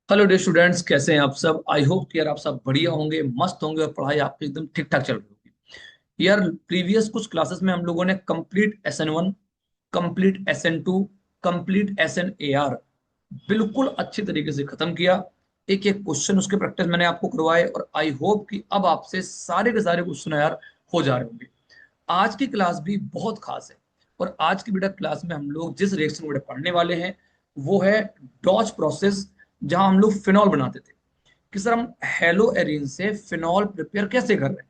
Hello day students, कैसे हैं आप सब। आई होप कि यार आप सब बढ़िया होंगे, मस्त होंगे और पढ़ाई आपकी एकदम ठीक ठाक चल रही होगी। यार प्रीवियस कुछ क्लासेस में हम लोगों ने complete SN1, complete SN2, complete SN AR बिल्कुल अच्छी तरीके से खत्म किया। एक एक क्वेश्चन उसके प्रैक्टिस मैंने आपको करवाए और आई होप कि अब आपसे सारे के सारे क्वेश्चन यार हो जा रहे होंगे। आज की क्लास भी बहुत खास है। और आज की बेटा क्लास में हम लोग जिस रिएक्शन बेटा पढ़ने वाले हैं वो है डॉच प्रोसेस, जहां हम लोग फिनॉल बनाते थे कि सर हम हेलो एरिन से फिनॉल प्रिपेयर कैसे कर रहे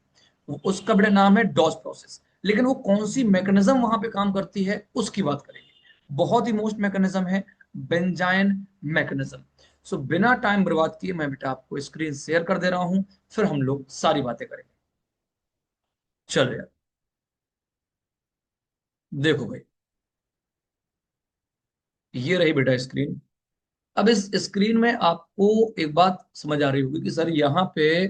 हैं। उसका बेटा नाम है डॉच प्रोसेस, लेकिन वो कौन सी मैकेनिज्म वहां पे काम करती है उसकी बात करेंगे। बहुत ही मोस्ट मैकेनिज्म है बेंजाइन मैकेनिज्म। सो बिना टाइम बर्बाद किए मैं बेटा आपको स्क्रीन शेयर कर दे रहा हूं, फिर हम लोग सारी बातें करेंगे। चलो यार, देखो भाई, ये रही बेटा स्क्रीन। अब इस स्क्रीन में आपको एक बात समझ आ रही होगी कि सर यहाँ पे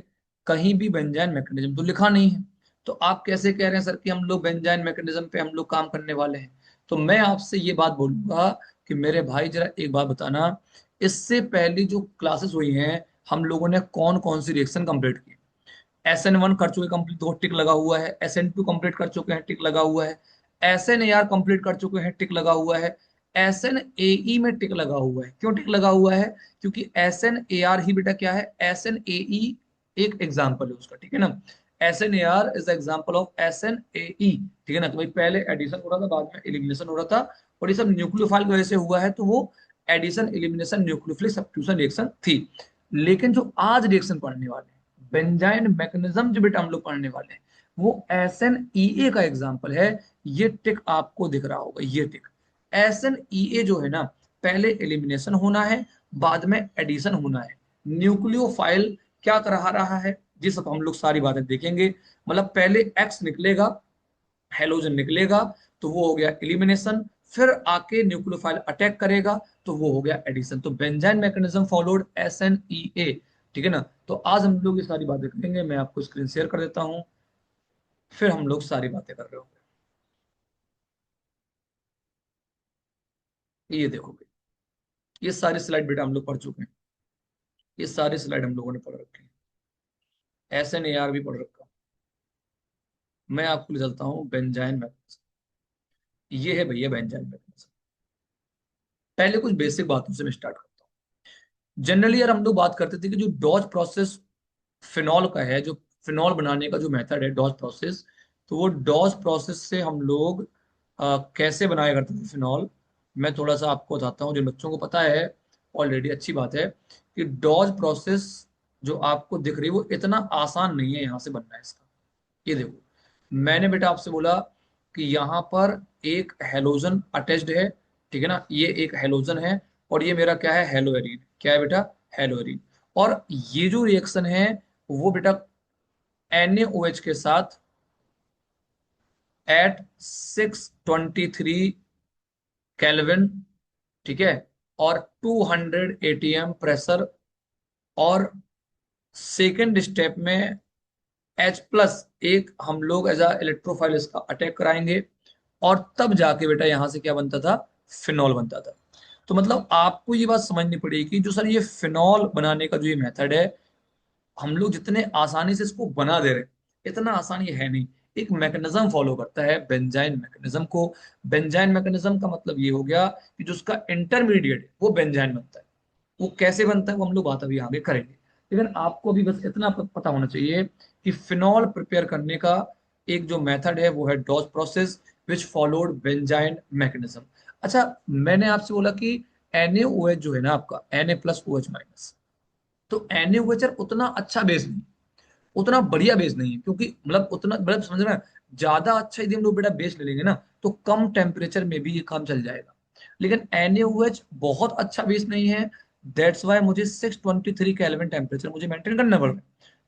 कहीं भी बेंजाइन मैकेनिज्म तो लिखा नहीं है। तो आप कैसे कह रहे हैं सर कि हम लोग बेंजाइन मैकेनिज्म पे हम लोग काम करने वाले हैं। तो मैं आपसे ये बात बोलूंगा कि मेरे भाई जरा एक बात बताना, इससे पहले जो क्लासेस हुई हैं हम लोगों ने कौन कौन सी रिएक्शन कंप्लीट की। SN1 कर चुके कंप्लीट तो टिक लगा हुआ है, SN2 कंप्लीट कर चुके हैं टिक लगा हुआ है, SNAR कंप्लीट कर चुके हैं टिक लगा हुआ है, SNAE में टिक लगा हुआ है। क्यों टिक लगा हुआ है? क्योंकि SNAR ही बेटा क्या है, SNAE एक एग्जाम्पल है उसका, ठीक है ना। SNAR is example of SNAE, ठीक है ना। तो भाई पहले एडिशन हो रहा था, बाद में एलिमिनेशन हो रहा था, और ये सब न्यूक्लियोफाइल की वजह से हुआ है, तो वो addition elimination nucleophilic substitution reaction थी। लेकिन जो आज रिएक्शन पढ़ने वाले हैं बेंजाइन मैकेनिज्म जो बेटा हम लोग पढ़ने वाले हैं वो SNEA का एग्जाम्पल है। ये टिक आपको दिख रहा होगा, ये टिक। SNEA जो है ना, पहले एलिमिनेशन होना है, बाद में एडिशन होना है। न्यूक्लियोफाइल क्या करा रहा है, ये सब हम लोग सारी बातें देखेंगे। मतलब पहले एक्स निकलेगा, हेलोजन निकलेगा, तो वो हो गया एलिमिनेशन, फिर आके न्यूक्लियोफाइल अटैक करेगा, तो वो हो गया एडिशन। तो बेंजाइन मैकेनिज्म फॉलोड SNEA, ठीक है ना। तो आज हम लोग ये सारी बातें करेंगे, मैं आपको स्क्रीन शेयर कर देता हूं, फिर हम लोग सारी बातें कर रहे होंगे। ये देखो भाई, ये सारी स्लाइड बेटा हम लोग पढ़ चुके हैं, ये सारी स्लाइड हम लोगों ने पढ़ रखी है, SNAR भी पढ़ रखा। मैं आपको ले चलता हूँ बेंजाइन मैकेनिज्म। ये है भैया बेंजाइन मैकेनिज्म। पहले कुछ बेसिक बातों से मैं स्टार्ट करता हूँ। जनरली यार हम लोग बात करते थे कि जो डॉज प्रोसेस फिनॉल का है, जो फिनॉल बनाने का जो मेथड है डॉज प्रोसेस, तो वो डॉज प्रोसेस से हम लोग कैसे बनाया करते थे फिनॉल। मैं थोड़ा सा आपको बताता हूँ, जिन बच्चों को पता है ऑलरेडी अच्छी बात है कि डॉज प्रोसेस जो आपको दिख रही है वो इतना आसान नहीं है यहाँ से बनना है इसका। ये देखो, मैंने बेटा आपसे बोला कि यहाँ पर एक हेलोजन अटैच्ड है, ठीक है ना, ये एक हेलोजन है, और ये मेरा क्या है, हेलोएरिन। क्या है बेटा, हेलोएरिन। और ये जो रिएक्शन है वो बेटा NaOH के साथ एट 623 केल्विन, ठीक है, और 200 ATM प्रेशर, और सेकेंड स्टेप में H+ एक हम लोग एज अ इलेक्ट्रोफाइल इसका अटैक कराएंगे, और तब जाके बेटा यहां से क्या बनता था, फिनॉल बनता था। तो मतलब आपको ये बात समझनी पड़ेगी कि जो सर ये फिनॉल बनाने का जो ये मेथड है, हम लोग जितने आसानी से इसको बना दे रहे हैं इतना आसान ये है नहीं। एक मैकेनिज्म फॉलो करता है बेंजाइन मैकेनिज्म को। बेंजाइन मैकेनिज्म का मतलब ये हो गया कि जो उसका इंटरमीडिएट है वो बेंजाइन बनता है। वो कैसे बनता है वो हम लोग बात अभी आगे करेंगे, लेकिन आपको भी बस इतना पता होना चाहिए कि फिनॉल प्रिपेयर करने का एक जो मेथड है वो है Dow's process which followed benzyne mechanism. अच्छा, मैंने आपसे बोला कि NaOH जो है ना आपका Na+OH-, तो NaOH उतना अच्छा बेस नहीं, उतना बढ़िया बेस नहीं है, क्योंकि मतलब उतना मतलब समझ रहे हैं, ज्यादा अच्छा यदि हम लोग बेटा बेस ले लेंगे ना तो कम टेम्परेचर में भी ये काम चल जाएगा। लेकिन NaOH बहुत अच्छा बेस नहीं है। दैट्स वाई मुझे 623 केल्विन टेम्परेचर मुझे मेंटेन करना पड़ रहा है,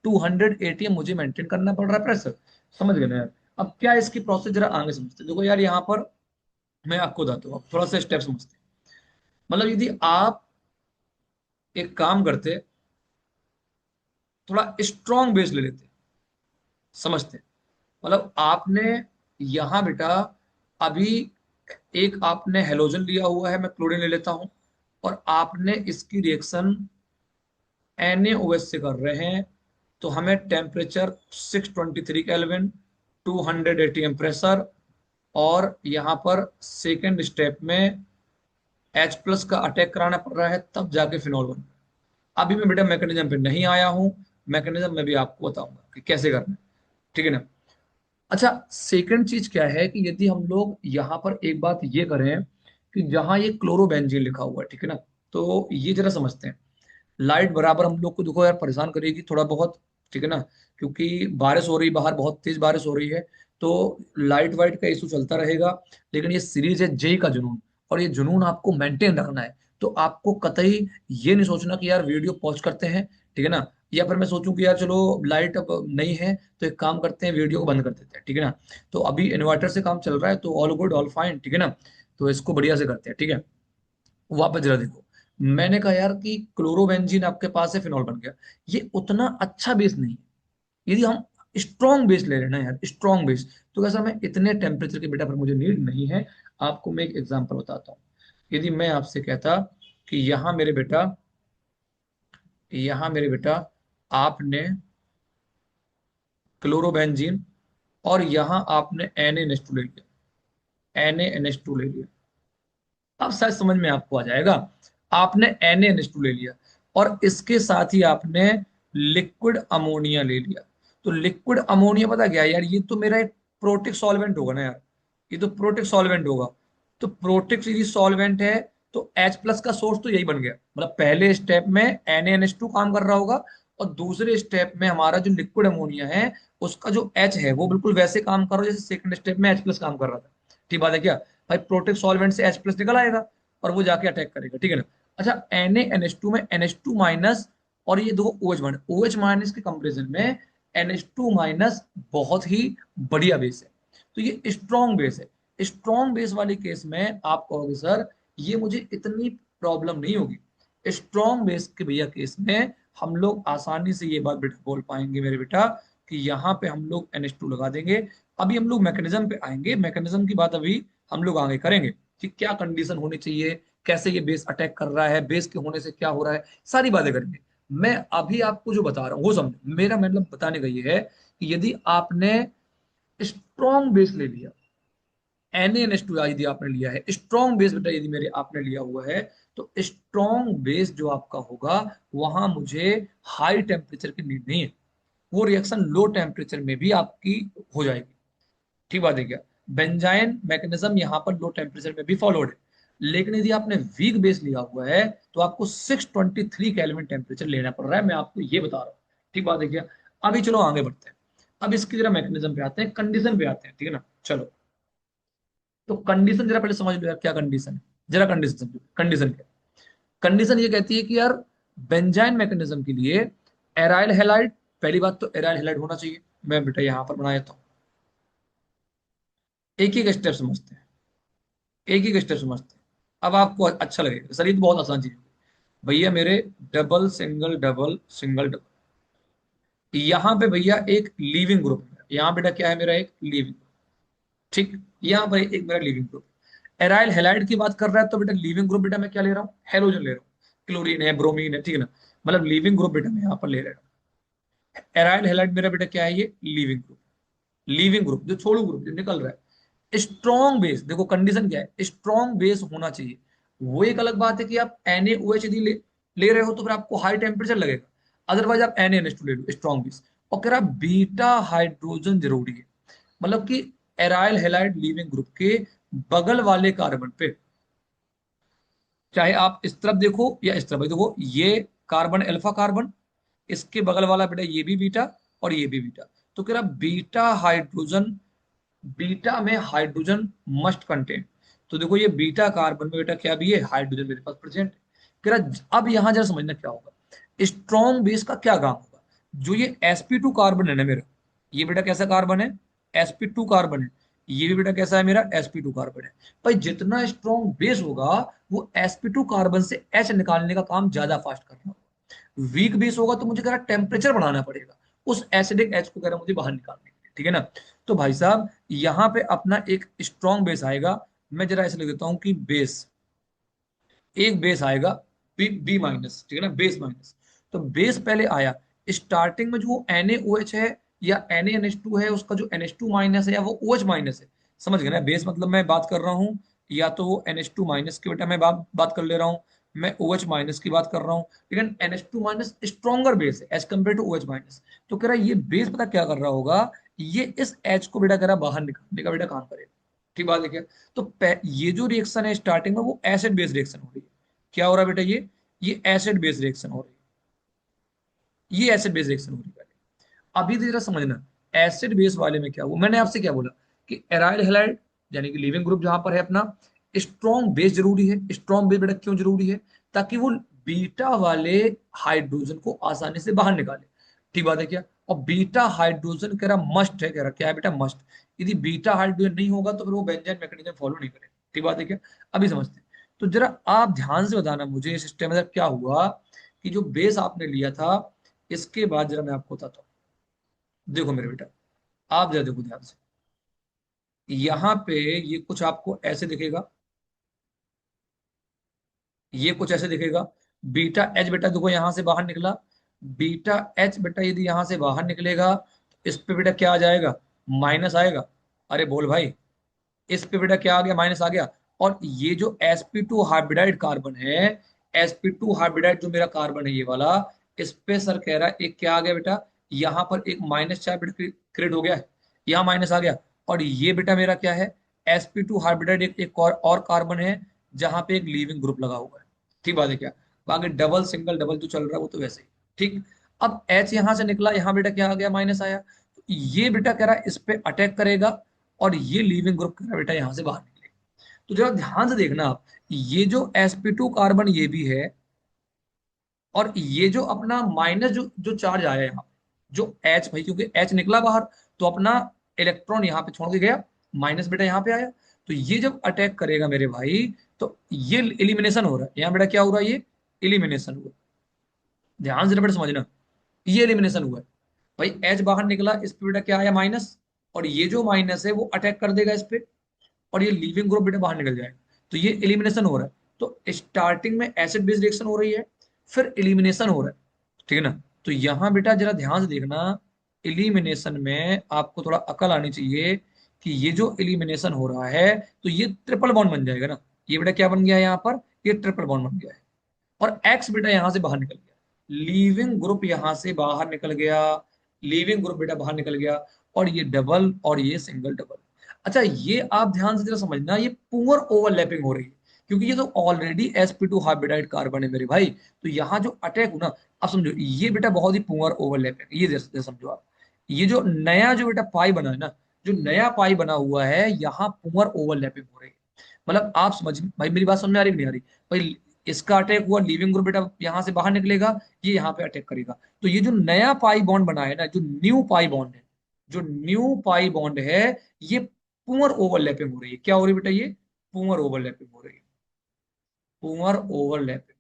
200 ATM मुझे मेंटेन करना पड़ रहा है प्रेशर। समझ गए ना यार। अब क्या इसकी प्रोसेस जरा आगे समझते हैं। देखो यार, यहाँ पर मैं आपको बताता हूँ, थोड़ा सा स्टेप समझते हैं। मतलब यदि आप एक काम करते, थोड़ा स्ट्रॉन्ग बेस ले लेते, समझते हैं। मतलब आपने यहां बेटा अभी एक आपने हेलोजन लिया हुआ है, मैं क्लोरीन ले लेता हूं, और आपने इसकी रिएक्शन NaOH से कर रहे हैं, तो हमें टेम्परेचर 623 केल्विन, 200 एटीएम प्रेशर, और यहाँ पर सेकेंड स्टेप में H+ का अटैक कराना पड़ रहा है, तब जाके फिनॉल बन। अभी मैं बेटा मैकेनिज्म पे नहीं आया हूँ, मैकेनिज्म में भी आपको बताऊंगा कि कैसे करना है, ठीक है ना। अच्छा, सेकंड चीज क्या है कि यदि हम लोग यहाँ पर एक बात ये करें कि जहां ये क्लोरोबेंजीन लिखा हुआ है, ठीक है ना, तो ये जरा समझते हैं। लाइट बराबर हम लोग को देखो यार परेशान करेगी थोड़ा बहुत, ठीक है ना, क्योंकि बारिश हो रही, बाहर बहुत तेज बारिश हो रही है, तो लाइट वाइट का इशू चलता रहेगा। लेकिन ये सीरीज है जेई का जुनून, और ये जुनून आपको मेंटेन रखना है। तो आपको कतई ये नहीं सोचना कि यार वीडियो पॉज करते हैं, ठीक है ना, या फिर मैं सोचूं कि यार चलो लाइट अब नहीं है तो एक काम करते हैं वीडियो को बंद कर देते हैं, ठीक है ना। तो अभी इन्वर्टर से काम चल रहा है, तो ऑल गुड ऑल फाइन, ठीक है ना। तो इसको बढ़िया से करते हैं, ठीक है। वापस जरा देखो, मैंने कहा यार कि क्लोरोबेंजीन आपके पास है, फिनॉल बन गया। ये उतना अच्छा बेस नहीं है। यदि हम स्ट्रॉन्ग बेस ले रहे हैं ना यार, स्ट्रॉन्ग बेस, तो कैसा, मैं इतने टेम्परेचर के बेटा पर मुझे नीड नहीं है। आपको मैं एक एग्जांपल बताता हूँ। यदि मैं आपसे कहता कि यहाँ मेरे बेटा आपने क्लोरोबेंजीन, और यहाँ आपने Na NH2 ले लिया, Na NH2 ले लिया, अब शायद समझ में आपको आ जाएगा। आपने Na NH2 ले लिया, और इसके साथ ही आपने लिक्विड अमोनिया ले लिया। तो लिक्विड अमोनिया पता क्या है यार, ये तो मेरा एक प्रोटिक सॉल्वेंट होगा ना यार, ये तो प्रोटिक सॉल्वेंट होगा। तो प्रोटिक यदि सॉल्वेंट है, तो H+ का सोर्स तो यही बन गया, मतलब पहले स्टेप में NaNH2 काम कर रहा होगा, और दूसरे स्टेप में हमारा जो लिक्विड अमोनिया है, उसका जो H है वो बिल्कुल वैसे काम कर रहा है जैसे सेकंड स्टेप में H+ काम कर रहा था। ठीक बात है क्या भाई, प्रोटिक सॉल्वेंट से H+ निकल आएगा, और वो जाके अटैक करेगा, ठीक है ना। अच्छा, NaNH2 में NH2-, और ये दो OH-, के कंपेरिजन में NH2-, बहुत ही बढ़िया बेस है। तो ये स्ट्रॉन्ग बेस है। स्ट्रॉन्ग बेस वाले केस में आप कहोगे सर ये मुझे इतनी प्रॉब्लम नहीं होगी। स्ट्रॉन्ग बेस के भैया केस में हम लोग आसानी से ये बात बेटा बोल पाएंगे मेरे बेटा, कि यहाँ पे हम लोग NH2 लगा देंगे। अभी हम लोग मैकेनिज्म पे आएंगे, मैकेनिज्म की बात अभी हम लोग आगे करेंगे कि क्या कंडीशन होनी चाहिए, कैसे ये बेस अटैक कर रहा है, बेस के होने से क्या हो रहा है, सारी बातें करेंगे। मैं अभी आपको जो बता रहा हूँ वो समझो, मेरा मतलब बताने का ये है कि यदि आपने स्ट्रॉन्ग बेस ले लिया, NaNH2 यदि आपने लिया है स्ट्रॉन्ग बेस बेटा, यदि मेरे आपने लिया हुआ है, तो स्ट्रॉन्ग बेस जो आपका होगा, वहां मुझे हाई टेम्परेचर की नीड नहीं है। वो रिएक्शन लो टेम्परेचर में भी आपकी हो जाएगी। ठीक बात है क्या। बेंजाइन मैकेनिज्म यहाँ पर लो टेम्परेचर में भी फॉलोड है, लेकिन यदि आपने वीक बेस लिया हुआ है, तो आपको 623 केल्विन टेम्परेचर लेना पड़ रहा है, मैं आपको ये बता रहा हूँ। ठीक बात है क्या। अभी चलो आगे बढ़ते हैं। अब इसकी जरा मैकेनिज्म पे आते हैं, कंडीशन पे आते हैं, ठीक है ना। चलो, तो कंडीशन जरा पहले समझ लो यार, क्या कंडीशन है। जरा कंडीशन समझो, कंडीशन क्या। कंडीशन ये कहती है कि यार बेंजाइन मैकेनिज्म के लिए एराइल हैलाइड, पहली बात तो एराइल हैलाइड होना चाहिए। मैं बेटा यहां पर बना देता हूँ, एक एक स्टेप समझते हैं, एक एक स्टेप समझते हैं। अब आपको अच्छा लगेगा सर, ये तो बहुत आसान चीज है भैया मेरे। Double single double single double, यहाँ पे भैया एक लीविंग ग्रुप है, यहाँ बेटा क्या है मेरा, एक लीविंग। ठीक, यहाँ पर एक मेरा लिविंग ग्रुप। एराइल हैलाइड की बात कर रहा है, तो बेटा लिविंग ग्रुप बेटा मैं क्या ले रहा हूँ, हेलोजन ले रहा हूँ। क्लोरीन है, ब्रोमीन है, ठीक है ना, मतलब लिविंग ग्रुप बेटा मैं यहाँ पर ले रहा हूँ। एराइल हैलाइड मेरा बेटा क्या है, ये लिविंग ग्रुप। लिविंग ग्रुप जो छोड़ू ग्रुप जो निकल रहा है। स्ट्रॉन्ग बेस, देखो कंडीशन क्या है, स्ट्रॉन्ग बेस होना चाहिए। वो एक अलग बात है कि आप NaOH यदि ले रहे हो तो फिर आपको हाई टेम्परेचर लगेगा, अदरवाइज आप NaNH2 ले लो स्ट्रॉन्ग बेस। और कह रहा बीटा हाइड्रोजन जरूरी है, मतलब कि एराइल हैलाइड लीविंग ग्रुप के बगल वाले कार्बन पे, चाहे आप इस तरफ देखो या इस तरफ देखो, ये कार्बन अल्फा कार्बन, इसके बगल वाला बेटा ये भी बीटा, और ये भी बीटा। तो कह रहा बीटा हाइड्रोजन, बीटा में हाइड्रोजन मस्ट कंटेन। तो देखो ये बीटा कार्बन में बेटा क्या भी है, हाइड्रोजन मेरे पास प्रेजेंट है। कह रहा अब यहां जरा समझना क्या होगा, स्ट्रॉन्ग बेस का क्या काम होगा। जो ये sp2 कार्बन है ना मेरा, ये बेटा कैसा कार्बन है, sp2 कार्बन है। ये भी बेटा कैसा है मेरा, sp2 कार्बन है। भाई जितना स्ट्रॉन्ग बेस होगा, वो sp2 कार्बन से H निकालने का काम ज्यादा फास्ट करना होगा। वीक बेस होगा तो मुझे कह रहा टेम्परेचर बढ़ाना पड़ेगा, उस एसिडिक H को कह रहा मुझे बाहर निकालने के लिए, ठीक है ना। तो भाई साहब यहाँ पे अपना एक स्ट्रॉन्ग बेस आएगा। मैं जरा ऐसे लिख देता हूँ कि बेस, एक बेस आएगा बी माइनस, ठीक है ना, बेस माइनस। तो बेस पहले आया, स्टार्टिंग में जो NaOH है या NaNH2 है, उसका जो NH2 माइनस है या वो OH माइनस है, समझ गए ना। बेस मतलब मैं बात कर रहा हूँ या तो वो NH2 माइनस की बेटा मैं बात कर ले रहा हूँ, मैं OH माइनस की बात कर रहा हूँ, लेकिन NH2 माइनस स्ट्रॉन्गर बेस है as compare to OH minus. तो कह रहा है ये बेस पता क्या कर रहा होगा, ये इस H को बेटा कह रहा बाहर निकालने का बेटा काम करेगा। ठीक बात है क्या। तो ये जो रिएक्शन है स्टार्टिंग में वो एसिड बेस रिएक्शन हो रही है। क्या हो रहा है बेटा, ये एसिड बेस रिएक्शन हो रही है, ये एसिड बेस रिएक्शन हो रही है। अभी तो जरा समझना, एसिड बेस वाले में क्या हुआ, मैंने आपसे क्या बोला कि एराइल हैलाइड यानी कि लिविंग ग्रुप जहां पर है अपना, स्ट्रॉन्ग बेस जरूरी है। स्ट्रॉन्ग बेस बेटा क्यों जरूरी है, ताकि वो बीटा वाले हाइड्रोजन को आसानी से बाहर निकाले। ठीक बात है क्या। और बीटा हाइड्रोजन कह रहा मस्ट है, कह रहा क्या है बेटा, मस्ट। यदि बीटा हाइड्रोजन नहीं होगा तो फिर वो बेंजाइन मैकेनिज्म फॉलो नहीं करेगा। ठीक बात है क्या। अभी समझते हैं। तो जरा आप ध्यान से बताना मुझे इस सिस्टम में क्या हुआ, कि जो बेस आपने लिया था, इसके बाद जरा मैं आपको बताता हूँ। देखो मेरे बेटा, आप जरा देखो ध्यान से, यहाँ पे ये कुछ आपको ऐसे दिखेगा, ये कुछ ऐसे दिखेगा। बीटा एच बेटा देखो यहाँ से बाहर निकला, बीटा एच बेटा यदि यहाँ से बाहर निकलेगा तो इस पे बेटा क्या आ जाएगा, माइनस आएगा। अरे बोल भाई, इस पे बेटा क्या आ गया, माइनस आ गया। और ये जो sp2 हाइब्रिडाइड कार्बन है, sp2 हाइब्रिडाइड जो मेरा कार्बन है ये वाला, इस पे सर कह रहा है एक क्या आ गया बेटा, यहाँ पर एक माइनस चार्ज बेटा क्रिएट हो गया है, यहाँ माइनस आ गया। और ये बेटा मेरा क्या है, sp2 हाइब्रिडाइड एक और कार्बन है, जहां पे एक लीविंग ग्रुप लगा हुआ है। ठीक बात है क्या। बाकी डबल सिंगल डबल जो चल रहा है वो तो वैसे ही। ठीक। अब H यहां से निकला, यहाँ बेटा क्या आ गया, माइनस आया। तो ये बेटा कह रहा है इस पे अटैक करेगा, और ये लीविंग ग्रुप कह रहा है बेटा यहां से बाहर निकलेगा। तो जरा ध्यान से देखना आप, ये जो sp2 कार्बन ये भी है, और ये जो अपना माइनस जो जो चार्ज आया यहाँ पे, जो H भाई, क्योंकि H निकला बाहर तो अपना इलेक्ट्रॉन यहाँ पे छोड़ के गया, माइनस बेटा यहाँ पे आया। तो ये जब अटैक करेगा मेरे भाई, तो ये एलिमिनेशन हो रहा है यहाँ बेटा, क्या हो रहा है, ये एलिमिनेशन हुआ। ध्यान से बेटा समझना, ये एलिमिनेशन हुआ है। भाई H बाहर निकला, इस पे बेटा क्या आया, माइनस। और ये जो माइनस है वो अटैक कर देगा इस पे, और ये लीविंग ग्रुप बेटा बाहर निकल जाएगा। तो ये एलिमिनेशन हो रहा है। तो स्टार्टिंग में एसिड बेस रिएक्शन हो रही है, फिर एलिमिनेशन हो रहा है। ठीक है ना। तो यहां बेटा जरा ध्यान से देखना, एलिमिनेशन में आपको थोड़ा अकल आनी चाहिए, कि ये जो एलिमिनेशन हो रहा है तो ये ट्रिपल बॉन्ड बन जाएगा ना। ये बेटा क्या बन गया है यहाँ पर, ये ट्रिपल बॉन्ड बन गया है। और एक्स बेटा यहां से बाहर निकल गया, लीविंग ग्रुप यहां से बाहर निकल गया, लीविंग ग्रुप बेटा बाहर निकल गया। और ये डबल और ये सिंगल डबल। अच्छा ये आप ध्यान से जरा समझना, ये पुअर ओवरलैपिंग हो रही है, क्योंकि ये तो ऑलरेडी sp2 हाइब्रिडाइड कार्बन है मेरे भाई। तो यहाँ जो अटैक हो ना, आप समझो ये बेटा बहुत ही पुअर ओवरलैपिंग, ये जैसे समझो आप, ये जो नया जो बेटा पाई बना है ना, जो नया पाई बना हुआ है, यहाँ पुअर ओवरलैपिंग हो रही है। मतलब आप समझ भाई, मेरी बात समझ में आ रही कि नहीं आ रही भाई। इसका अटैक हुआ, लिविंग ग्रुप बेटा यहां से बाहर निकलेगा, ये यहाँ पे अटैक करेगा। तो ये जो नया पाई बॉन्ड बना है ना, जो न्यू पाई बॉन्ड है, जो न्यू पाई बॉन्ड है, ये पुअर ओवरलैपिंग हो रही है। क्या हो रही है बेटा, ये पुअर ओवरलैपिंग हो रही है, पुअर ओवरलैपिंग।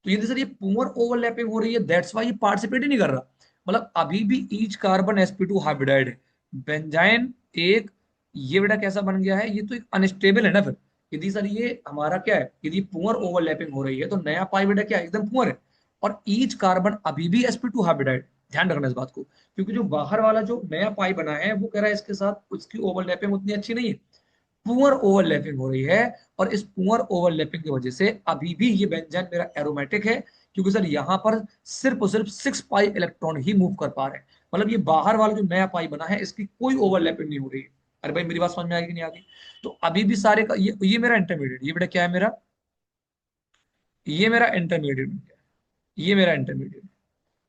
तो ये सर, ये पुअर ओवरलैपिंग हो रही है, दैट्स वाई ये पार्टिसिपेट ही नहीं कर रहा। मतलब अभी भी ईच कार्बन sp2 हाइब्रिडाइड है, बेंजाइन एक, ये बेटा कैसा बन गया है, ये तो एक अनस्टेबल है ना फिर। यदि सर ये हमारा क्या है, यदि पुअर ओवरलैपिंग हो रही है तो नया पाई बेटा क्या है, एकदम पुअर है। और ईच कार्बन अभी भी sp2 हाइब्रिडाइड, ध्यान रखना इस बात को, क्योंकि जो बाहर वाला जो नया पाई बना है वो कह रहा है इसके साथ उसकी ओवरलैपिंग उतनी अच्छी नहीं है, पुअर ओवरलैपिंग हो रही है। और इस पुअर ओवरलैपिंग की वजह से अभी भी ये व्यंजन मेरा एरोमेटिक है, क्योंकि सर यहाँ पर सिर्फ और सिर्फ 6 पाई इलेक्ट्रॉन ही मूव कर पा रहे हैं। मतलब ये बाहर वाला जो नया पाई बना है इसकी कोई ओवरलैपिंग नहीं हो रही है। अरे भाई मेरी बात समझ में आएगी कि नहीं आएगी। तो अभी भी सारे का ये मेरा इंटरमीडिएट, ये बेटा क्या है मेरा, ये मेरा इंटरमीडिएट, ये मेरा इंटरमीडिएट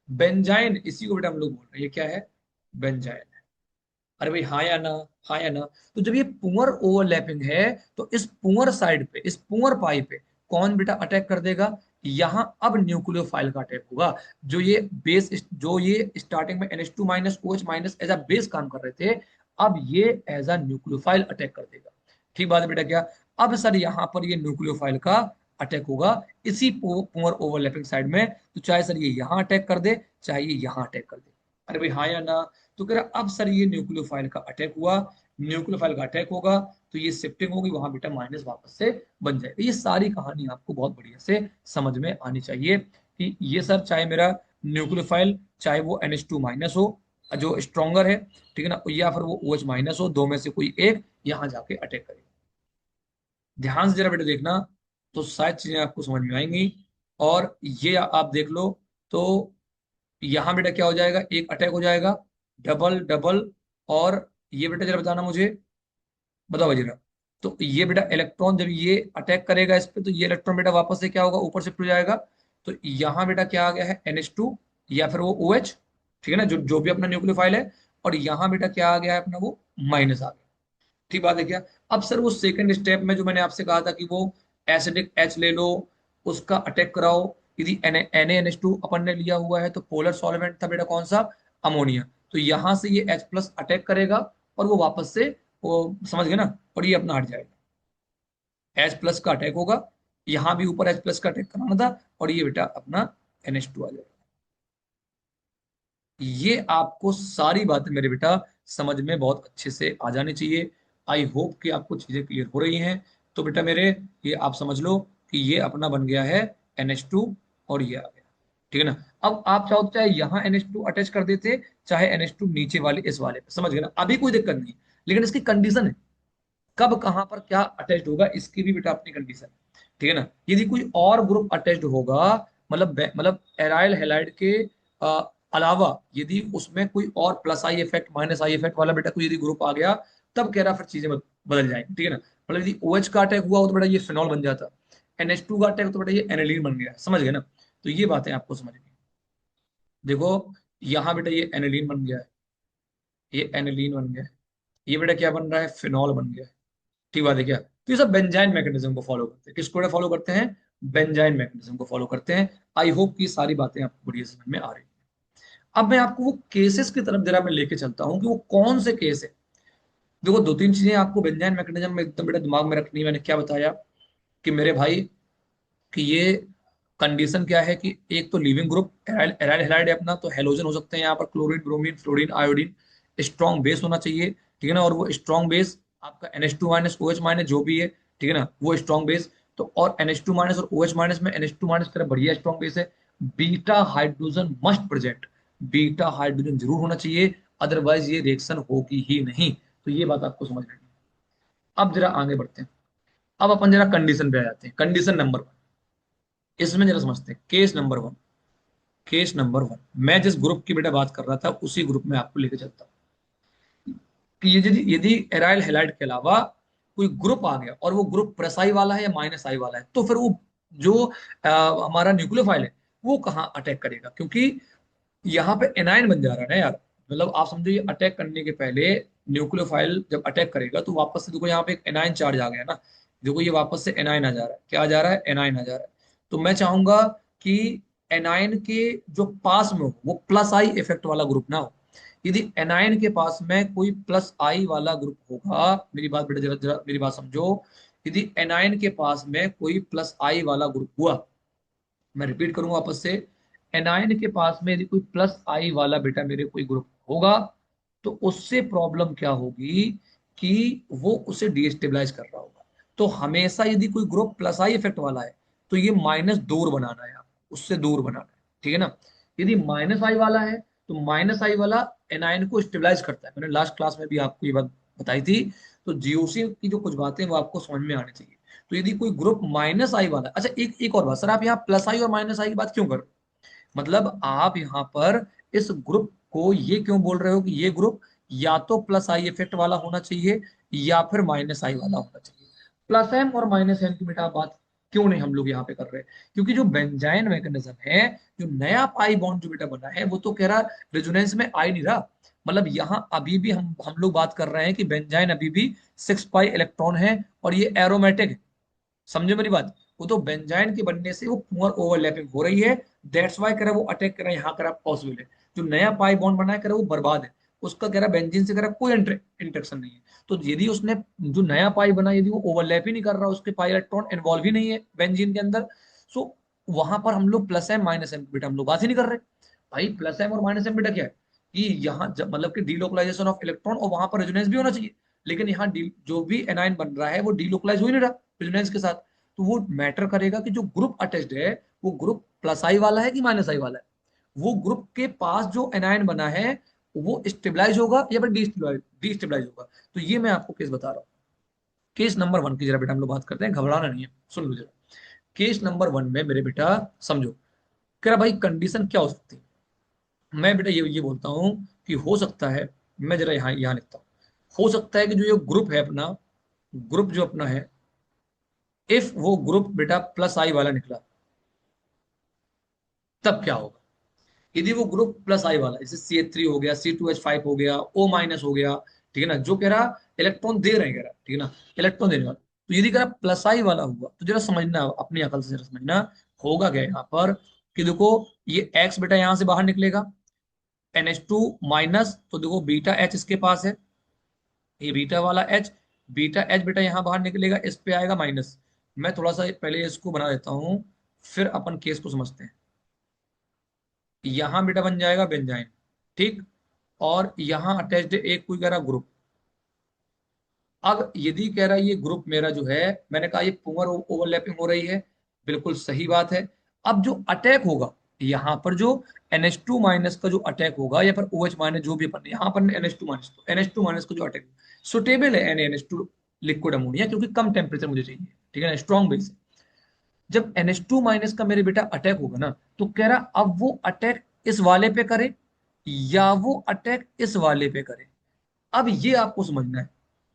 बेंजाइन, इसी को बेटा हम लोग बोल रहे हैं, ये क्या है, बेंजाइन। अरे भाई हाँ या ना, हाँ या ना। तो जब ये पुअर ओवरलैपिंग है, तो इस पुअर साइड पे, इस पुअर पाई पे कौन बेटा अटैक कर देगा, यहां अब न्यूक्लियोफाइल का अटैक होगा। जो ये बेस, जो ये स्टार्टिंग में NH2 minus OH minus as a base काम कर रहे थे, अब ये एज अ न्यूक्लियोफाइल अटैक कर देगा। ठीक बात है बेटा क्या। अब सर यहाँ पर ये न्यूक्लियोफाइल का अटैक होगा, इसी पुअर ओवरलैपिंग साइड में। तो चाहे सर ये यहाँ अटैक कर दे, चाहे ये यहाँ अटैक कर दे। अरे भाई हाँ या ना। तो कह रहा अब सर ये न्यूक्लियोफाइल का अटैक हुआ, न्यूक्लियोफाइल का अटैक होगा तो ये शिफ्टिंग होगी, वहां बेटा माइनस वापस से बन जाएगा। ये सारी कहानी आपको बहुत बढ़िया से समझ में आनी चाहिए कि ये सर चाहे मेरा न्यूक्लियोफाइल चाहे वो NH2 माइनस हो जो स्ट्रॉन्गर है, ठीक है ना, या फिर वो OH माइनस हो, दो में से कोई एक यहां जाके अटैक करेगा। ध्यान से जरा बेटा देखना, तो शायद चीजें आपको समझ में आएंगी। और ये आप देख लो, तो यहां बेटा क्या हो जाएगा, एक अटैक हो जाएगा, डबल डबल, और ये बेटा जरा बताना मुझे, बताओ जरा। तो ये बेटा इलेक्ट्रॉन जब ये अटैक करेगा इस पे, तो ये इलेक्ट्रॉन बेटा वापस से क्या होगा, ऊपर शिफ्ट हो जाएगा। तो यहाँ बेटा क्या आ गया है, NH2 या फिर वो OH, ठीक है ना, जो जो भी अपना न्यूक्लियोफाइल है। और यहाँ बेटा क्या आ गया है अपना, वो माइनस आ गया। ठीक बात है क्या। अब सर वो सेकंड स्टेप में जो मैंने आपसे कहा था कि वो एसिडिक H ले लो, उसका अटैक कराओ। यदि NaNH2 अपन ने लिया हुआ है तो पोलर सॉल्वेंट था बेटा कौन सा, अमोनिया। तो यहां से ये H+ अटैक करेगा और वो वापस से, वो समझ गए ना, और ये अपना हट जाएगा। H+ का अटैक होगा, यहां भी ऊपर H+ का अटैक कराना था, और ये बेटा अपना NH2 आ जाएगा। ये आपको सारी बातें मेरे बेटा समझ में बहुत अच्छे से आ जानी चाहिए। आई होप कि आपको चीजें क्लियर हो रही हैं। तो बेटा मेरे, ये आप समझ लो कि ये अपना बन गया है NH2, और ये आ गया, ठीक है ना। अब आप चाहो तो चाहे यहाँ NH2 अटैच कर देते, चाहे NH2 नीचे वाले इस वाले पे, समझ गए ना, अभी कोई दिक्कत नहीं। लेकिन इसकी कंडीशन है, कब कहां पर क्या अटैच्ड होगा, इसकी भी बेटा अपनी कंडीशन है, ठीक है ना। यदि कोई और ग्रुप अटैच्ड होगा, मतलब एराइल हैलाइड के अलावा, यदि उसमें कोई और plus I effect minus I effect वाला बेटा कोई यदि ग्रुप आ गया, तब कह रहा फिर चीजें बदल जाएंगी, ठीक है ना। मतलब यदि OH का अटैक हुआ हो तो बेटा ये फिनॉल बन जाता, NH2 का अटैक तो बेटा ये एनिलीन बन गया, समझ गए ना। तो ये बातें आपको समझनी। देखो यहाँ बेटा ये एनिलीन बन गया है, ये एनिलीन बन गया है, ये बेटा क्या बन रहा है, फिनॉल बन गया है। ठीक बात है क्या। तो ये सब बेंजाइन मैकेनिज्म को फॉलो करते हैं, किसको फॉलो करते हैं, बेंजाइन मैकेनिज्म को फॉलो करते हैं। आई होप कि सारी बातें आपको बढ़िया समझ में आ रही हैं। अब मैं आपको वो केसेस की तरफ जरा मैं लेके चलता हूँ कि वो कौन से केस है। देखो दो तीन चीजें आपको बेंजाइन मैकेनिज्म में एकदम बेटा दिमाग में रखनी है। मैंने क्या बताया कि मेरे भाई, कि ये कंडीशन क्या है कि एक तो leaving group aryl aryl halide है अपना, तो हेलोजन हो सकते हैं यहाँ पर, chlorine bromine fluorine iodine. Strong base होना चाहिए, ठीक है ना, और वो स्ट्रॉन्ग बेस आपका NH2 माइनस OH माइनस जो भी है, ठीक है ना, वो स्ट्रॉन्ग बेस। तो और NH2 माइनस और OH माइनस में NH2 माइनस की तरह बढ़िया स्ट्रॉन्ग बेस है। Beta hydrogen must present, beta hydrogen जरूर होना चाहिए, अदरवाइज ये रिएक्शन होगी ही नहीं। तो ये बात आपको समझ लेनी है। अब जरा आगे बढ़ते हैं। अब अपन जरा कंडीशन पे आ जाते हैं, कंडीशन नंबर 1। इसमें जरा समझते हैं केस नंबर 1। केस नंबर 1, मैं जिस ग्रुप की बेटा बात कर रहा था उसी ग्रुप में आपको लेके चलता हूँ कि ये यदि यदि एराइल हैलाइड के अलावा कोई ग्रुप आ गया और वो ग्रुप प्लस आई वाला है या माइनस आई वाला है, तो फिर वो जो हमारा न्यूक्लियोफाइल है वो कहाँ अटैक करेगा, क्योंकि यहाँ पे एनायन बन जा रहा है ना यार। मतलब आप समझो ये अटैक करने के पहले न्यूक्लियोफाइल जब अटैक करेगा तो वापस से देखो यहाँ पे एक एनायन चार्ज आ गया ना। देखो ये वापस से एनायन आ जा रहा है, क्या आ जा रहा है, एनायन आ जा रहा है। तो मैं चाहूंगा कि एनायन के जो पास में हो वो प्लस आई इफेक्ट वाला ग्रुप ना हो। यदि एनायन के पास में कोई प्लस आई वाला ग्रुप होगा, मेरी बात बेटा जरा जरा मेरी बात समझो, यदि एनायन के पास में कोई प्लस आई वाला ग्रुप हुआ, मैं रिपीट करूंगा वापस से, एनायन के पास में यदि कोई प्लस आई वाला बेटा मेरे कोई ग्रुप होगा, तो उससे प्रॉब्लम क्या होगी कि वो उसे डिस्टेबलाइज कर रहा होगा। तो हमेशा यदि कोई ग्रुप प्लस आई इफेक्ट वाला है, तो ये माइनस दूर बनाना है आपको, उससे दूर बनाना है, ठीक है ना। यदि माइनस आई वाला है, तो माइनस आई वाला एनायन को स्टेबलाइज करता है, मैंने लास्ट क्लास में भी आपको ये बात बताई थी। तो जीओसी की जो कुछ बातें हैं, वो आपको समझ में आनी चाहिए। तो यदि कोई ग्रुप माइनस आई वाला, अच्छा एक एक और बात सर, आप यहाँ प्लस आई और माइनस आई की बात क्यों कर रहे हो, मतलब आप यहाँ पर इस ग्रुप को ये क्यों बोल रहे हो कि ये ग्रुप या तो प्लस आई इफेक्ट वाला होना चाहिए या फिर माइनस आई वाला होना चाहिए। प्लस एम और माइनस एम की बेटा बात क्यों नहीं हम लोग यहाँ पे कर रहे हैं, क्योंकि जो बेंजाइन मैकेनिज्म है, जो नया पाई बॉन्ड जो बेटा बना है, वो तो कह रहा रेजोनेंस में आ ही नहीं रहा। मतलब यहाँ अभी भी हम लोग बात कर रहे हैं कि बेंजाइन अभी भी 6 पाई इलेक्ट्रॉन है और ये एरोमेटिक है। समझो मेरी बात, वो तो बेंजाइन के बनने से वो पुअर ओवरलैपिंग हो रही है, दैट्स वाई कह रहा वो अटैक कर रहा है, यहाँ कह रहा पॉसिबल है। जो नया पाई बॉन्ड बना है कह रहा वो बर्बाद है, उसका कह रहा बेंजीन से कह रहा कोई इंटरेक्शन नहीं है। तो यदि उसने जो नया पाई बना, यदि वो ओवरलैप ही नहीं कर रहा, उसके पाई इलेक्ट्रॉन इन्वॉल्व ही नहीं है बेंजीन के अंदर, सो वहां पर हम लोग प्लस एम माइनस एम बेटा हम लोग बात ही नहीं कर रहे। भाई प्लस एम और माइनस एम बेटा क्या है कि यहाँ मतलब कि डीलोकलाइजेशन ऑफ इलेक्ट्रॉन, और वहां पर रेजोनेंस भी होना चाहिए। लेकिन यहाँ जो भी एनायन बन रहा है वो डीलोकलाइज हो ही नहीं रहा प्रेसिडेंस के साथ। तो वो मैटर करेगा कि जो ग्रुप अटैच्ड है वो ग्रुप प्लस आई वाला है कि माइनस आई वाला है। वो ग्रुप के पास जो एनायन बना है वो स्टेबलाइज होगा या फिर डिस्टेबलाइज होगा। तो ये मैं आपको केस बता रहा हूँ। केस नंबर वन की जरा बेटा हम लोग बात करते हैं, घबराना नहीं है, सुन लो जरा। केस नंबर वन में मेरे बेटा समझो, कह रहा भाई कंडीशन क्या हो सकती है। मैं बेटा ये बोलता हूँ कि हो सकता है, मैं जरा यहाँ यहाँ लिखता हूँ, हो सकता है कि जो ये ग्रुप है अपना, ग्रुप जो अपना है, इफ वो ग्रुप बेटा प्लस आई वाला निकला, तब क्या होगा। यदि वो ग्रुप प्लस आई वाला, जैसे CH3 हो गया, C2H5 हो गया, O माइनस हो गया, ठीक है ना, जो कह रहा इलेक्ट्रॉन दे रहे हैं, कह रहा ठीक है ना, इलेक्ट्रॉन देने वाला, तो यदि कह रहा प्लस आई वाला हुआ तो जरा समझना, अपनी अकल से जरा समझना होगा क्या यहाँ पर। कि देखो ये X बेटा यहाँ से बाहर निकलेगा, NH2 माइनस, तो देखो बीटा H इसके पास है, ये बीटा वाला H, बीटा H बेटा यहाँ बाहर निकलेगा, इस पे आएगा माइनस। मैं थोड़ा सा पहले इसको बना देता हूँ, फिर अपन केस को समझते हैं। यहां बेटा बन जाएगा बेंजाइन, ठीक। और यहां अटैच्ड एक कोई कह रहा ग्रुप। अब यदि कह रहा है ये ग्रुप मेरा जो है, मैंने कहा ये पुअर ओवरलैपिंग हो रही है, बिल्कुल सही बात है। अब जो अटैक होगा यहां पर, जो NH2 माइनस का जो अटैक होगा या फिर OH माइनस जो भी अपन, यहां पर NH2 माइनस, तो NH2 माइनस का जो अटैक सुटेबल है NaNH2 लिक्विड अमोनिया, क्योंकि कम टेम्परेचर मुझे चाहिए, ठीक है ना, स्ट्रॉन्ग बेस। जब NH2 माइनस का मेरे बेटा अटैक होगा ना, तो कह रहा अब वो अटैक इस वाले पे करे या वो अटैक इस वाले पे करे। अब ये आपको समझना है,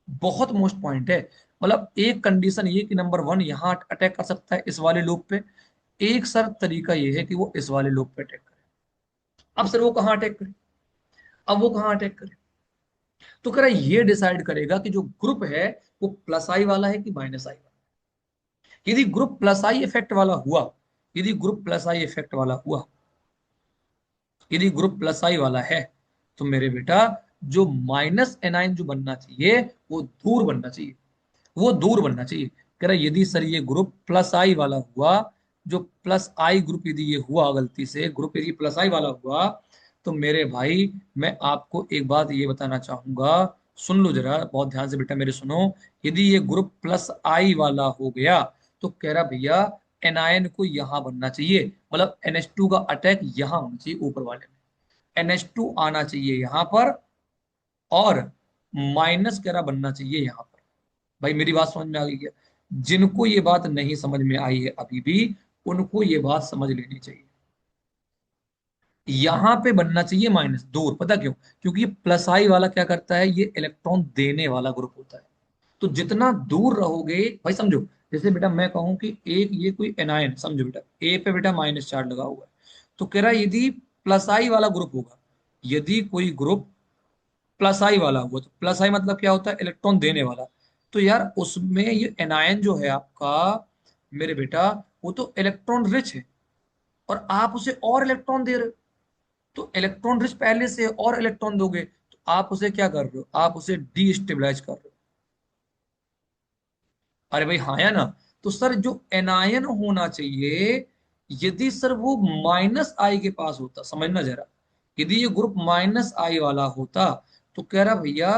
बहुत मोस्ट पॉइंट है। मतलब एक कंडीशन ये कि नंबर वन यहां अटैक कर सकता है इस वाले लूप पे, एक सर तरीका ये है कि वो इस वाले लूप पे अटैक करे। अब सर वो कहाँ अटैक करे, अब वो कहाँ अटैक करे, तो कह रहा है ये डिसाइड करेगा कि जो ग्रुप है वो प्लस आई वाला है कि माइनस आई वाला। यदि ग्रुप प्लस आई इफेक्ट वाला हुआ, यदि ग्रुप प्लस आई इफेक्ट वाला हुआ, यदि ग्रुप प्लस आई वाला है, तो मेरे बेटा जो माइनस एनाइन जो बनना चाहिए वो दूर बनना चाहिए, वो दूर बनना चाहिए। कह रहा यदि सर ये ग्रुप प्लस आई वाला हुआ, जो प्लस आई ग्रुप यदि ये हुआ गलती से, ग्रुप यदि प्लस आई वाला हुआ, तो मेरे भाई मैं आपको एक बात ये बताना चाहूंगा, सुन लो जरा बहुत ध्यान से बेटा मेरे सुनो। यदि ये ग्रुप प्लस आई वाला हो गया, तो कह रहा भैया एनायन को यहां बनना चाहिए, मतलब NH2 का अटैक यहां होना चाहिए ऊपर वाले में, NH2 आना चाहिए यहां पर, और माइनस कह रहा बनना चाहिए यहां पर। भाई मेरी बात समझ में आ गई क्या। जिनको ये बात नहीं समझ में आई है अभी भी, उनको ये बात समझ लेनी चाहिए। यहां पे बनना चाहिए माइनस दूर, पता क्यों, क्योंकि प्लस आई वाला क्या करता है, ये इलेक्ट्रॉन देने वाला ग्रुप होता है। तो जितना दूर रहोगे, भाई समझो, जैसे बेटा मैं कहूं कि एक ये कोई एनायन, समझो बेटा ए पे बेटा माइनस चार्ज लगा हुआ है, तो कह रहा है यदि प्लस आई वाला ग्रुप होगा, यदि कोई ग्रुप प्लस आई वाला हुआ, तो प्लस आई मतलब क्या होता है, इलेक्ट्रॉन देने वाला। तो यार उसमें ये एनायन जो है आपका मेरे बेटा, वो तो इलेक्ट्रॉन रिच है, और आप उसे और इलेक्ट्रॉन दे रहे हो। तो इलेक्ट्रॉन रिच पहले से है, और इलेक्ट्रॉन दोगे तो आप उसे क्या कर रहे हो, आप उसे डीस्टेबलाइज कर रहे हो। अरे भाई हाँ या ना। तो सर जो एनायन होना चाहिए, यदि सर वो माइनस आई के पास होता, समझना जरा, यदि ये ग्रुप माइनस आई वाला होता, तो कह रहा भैया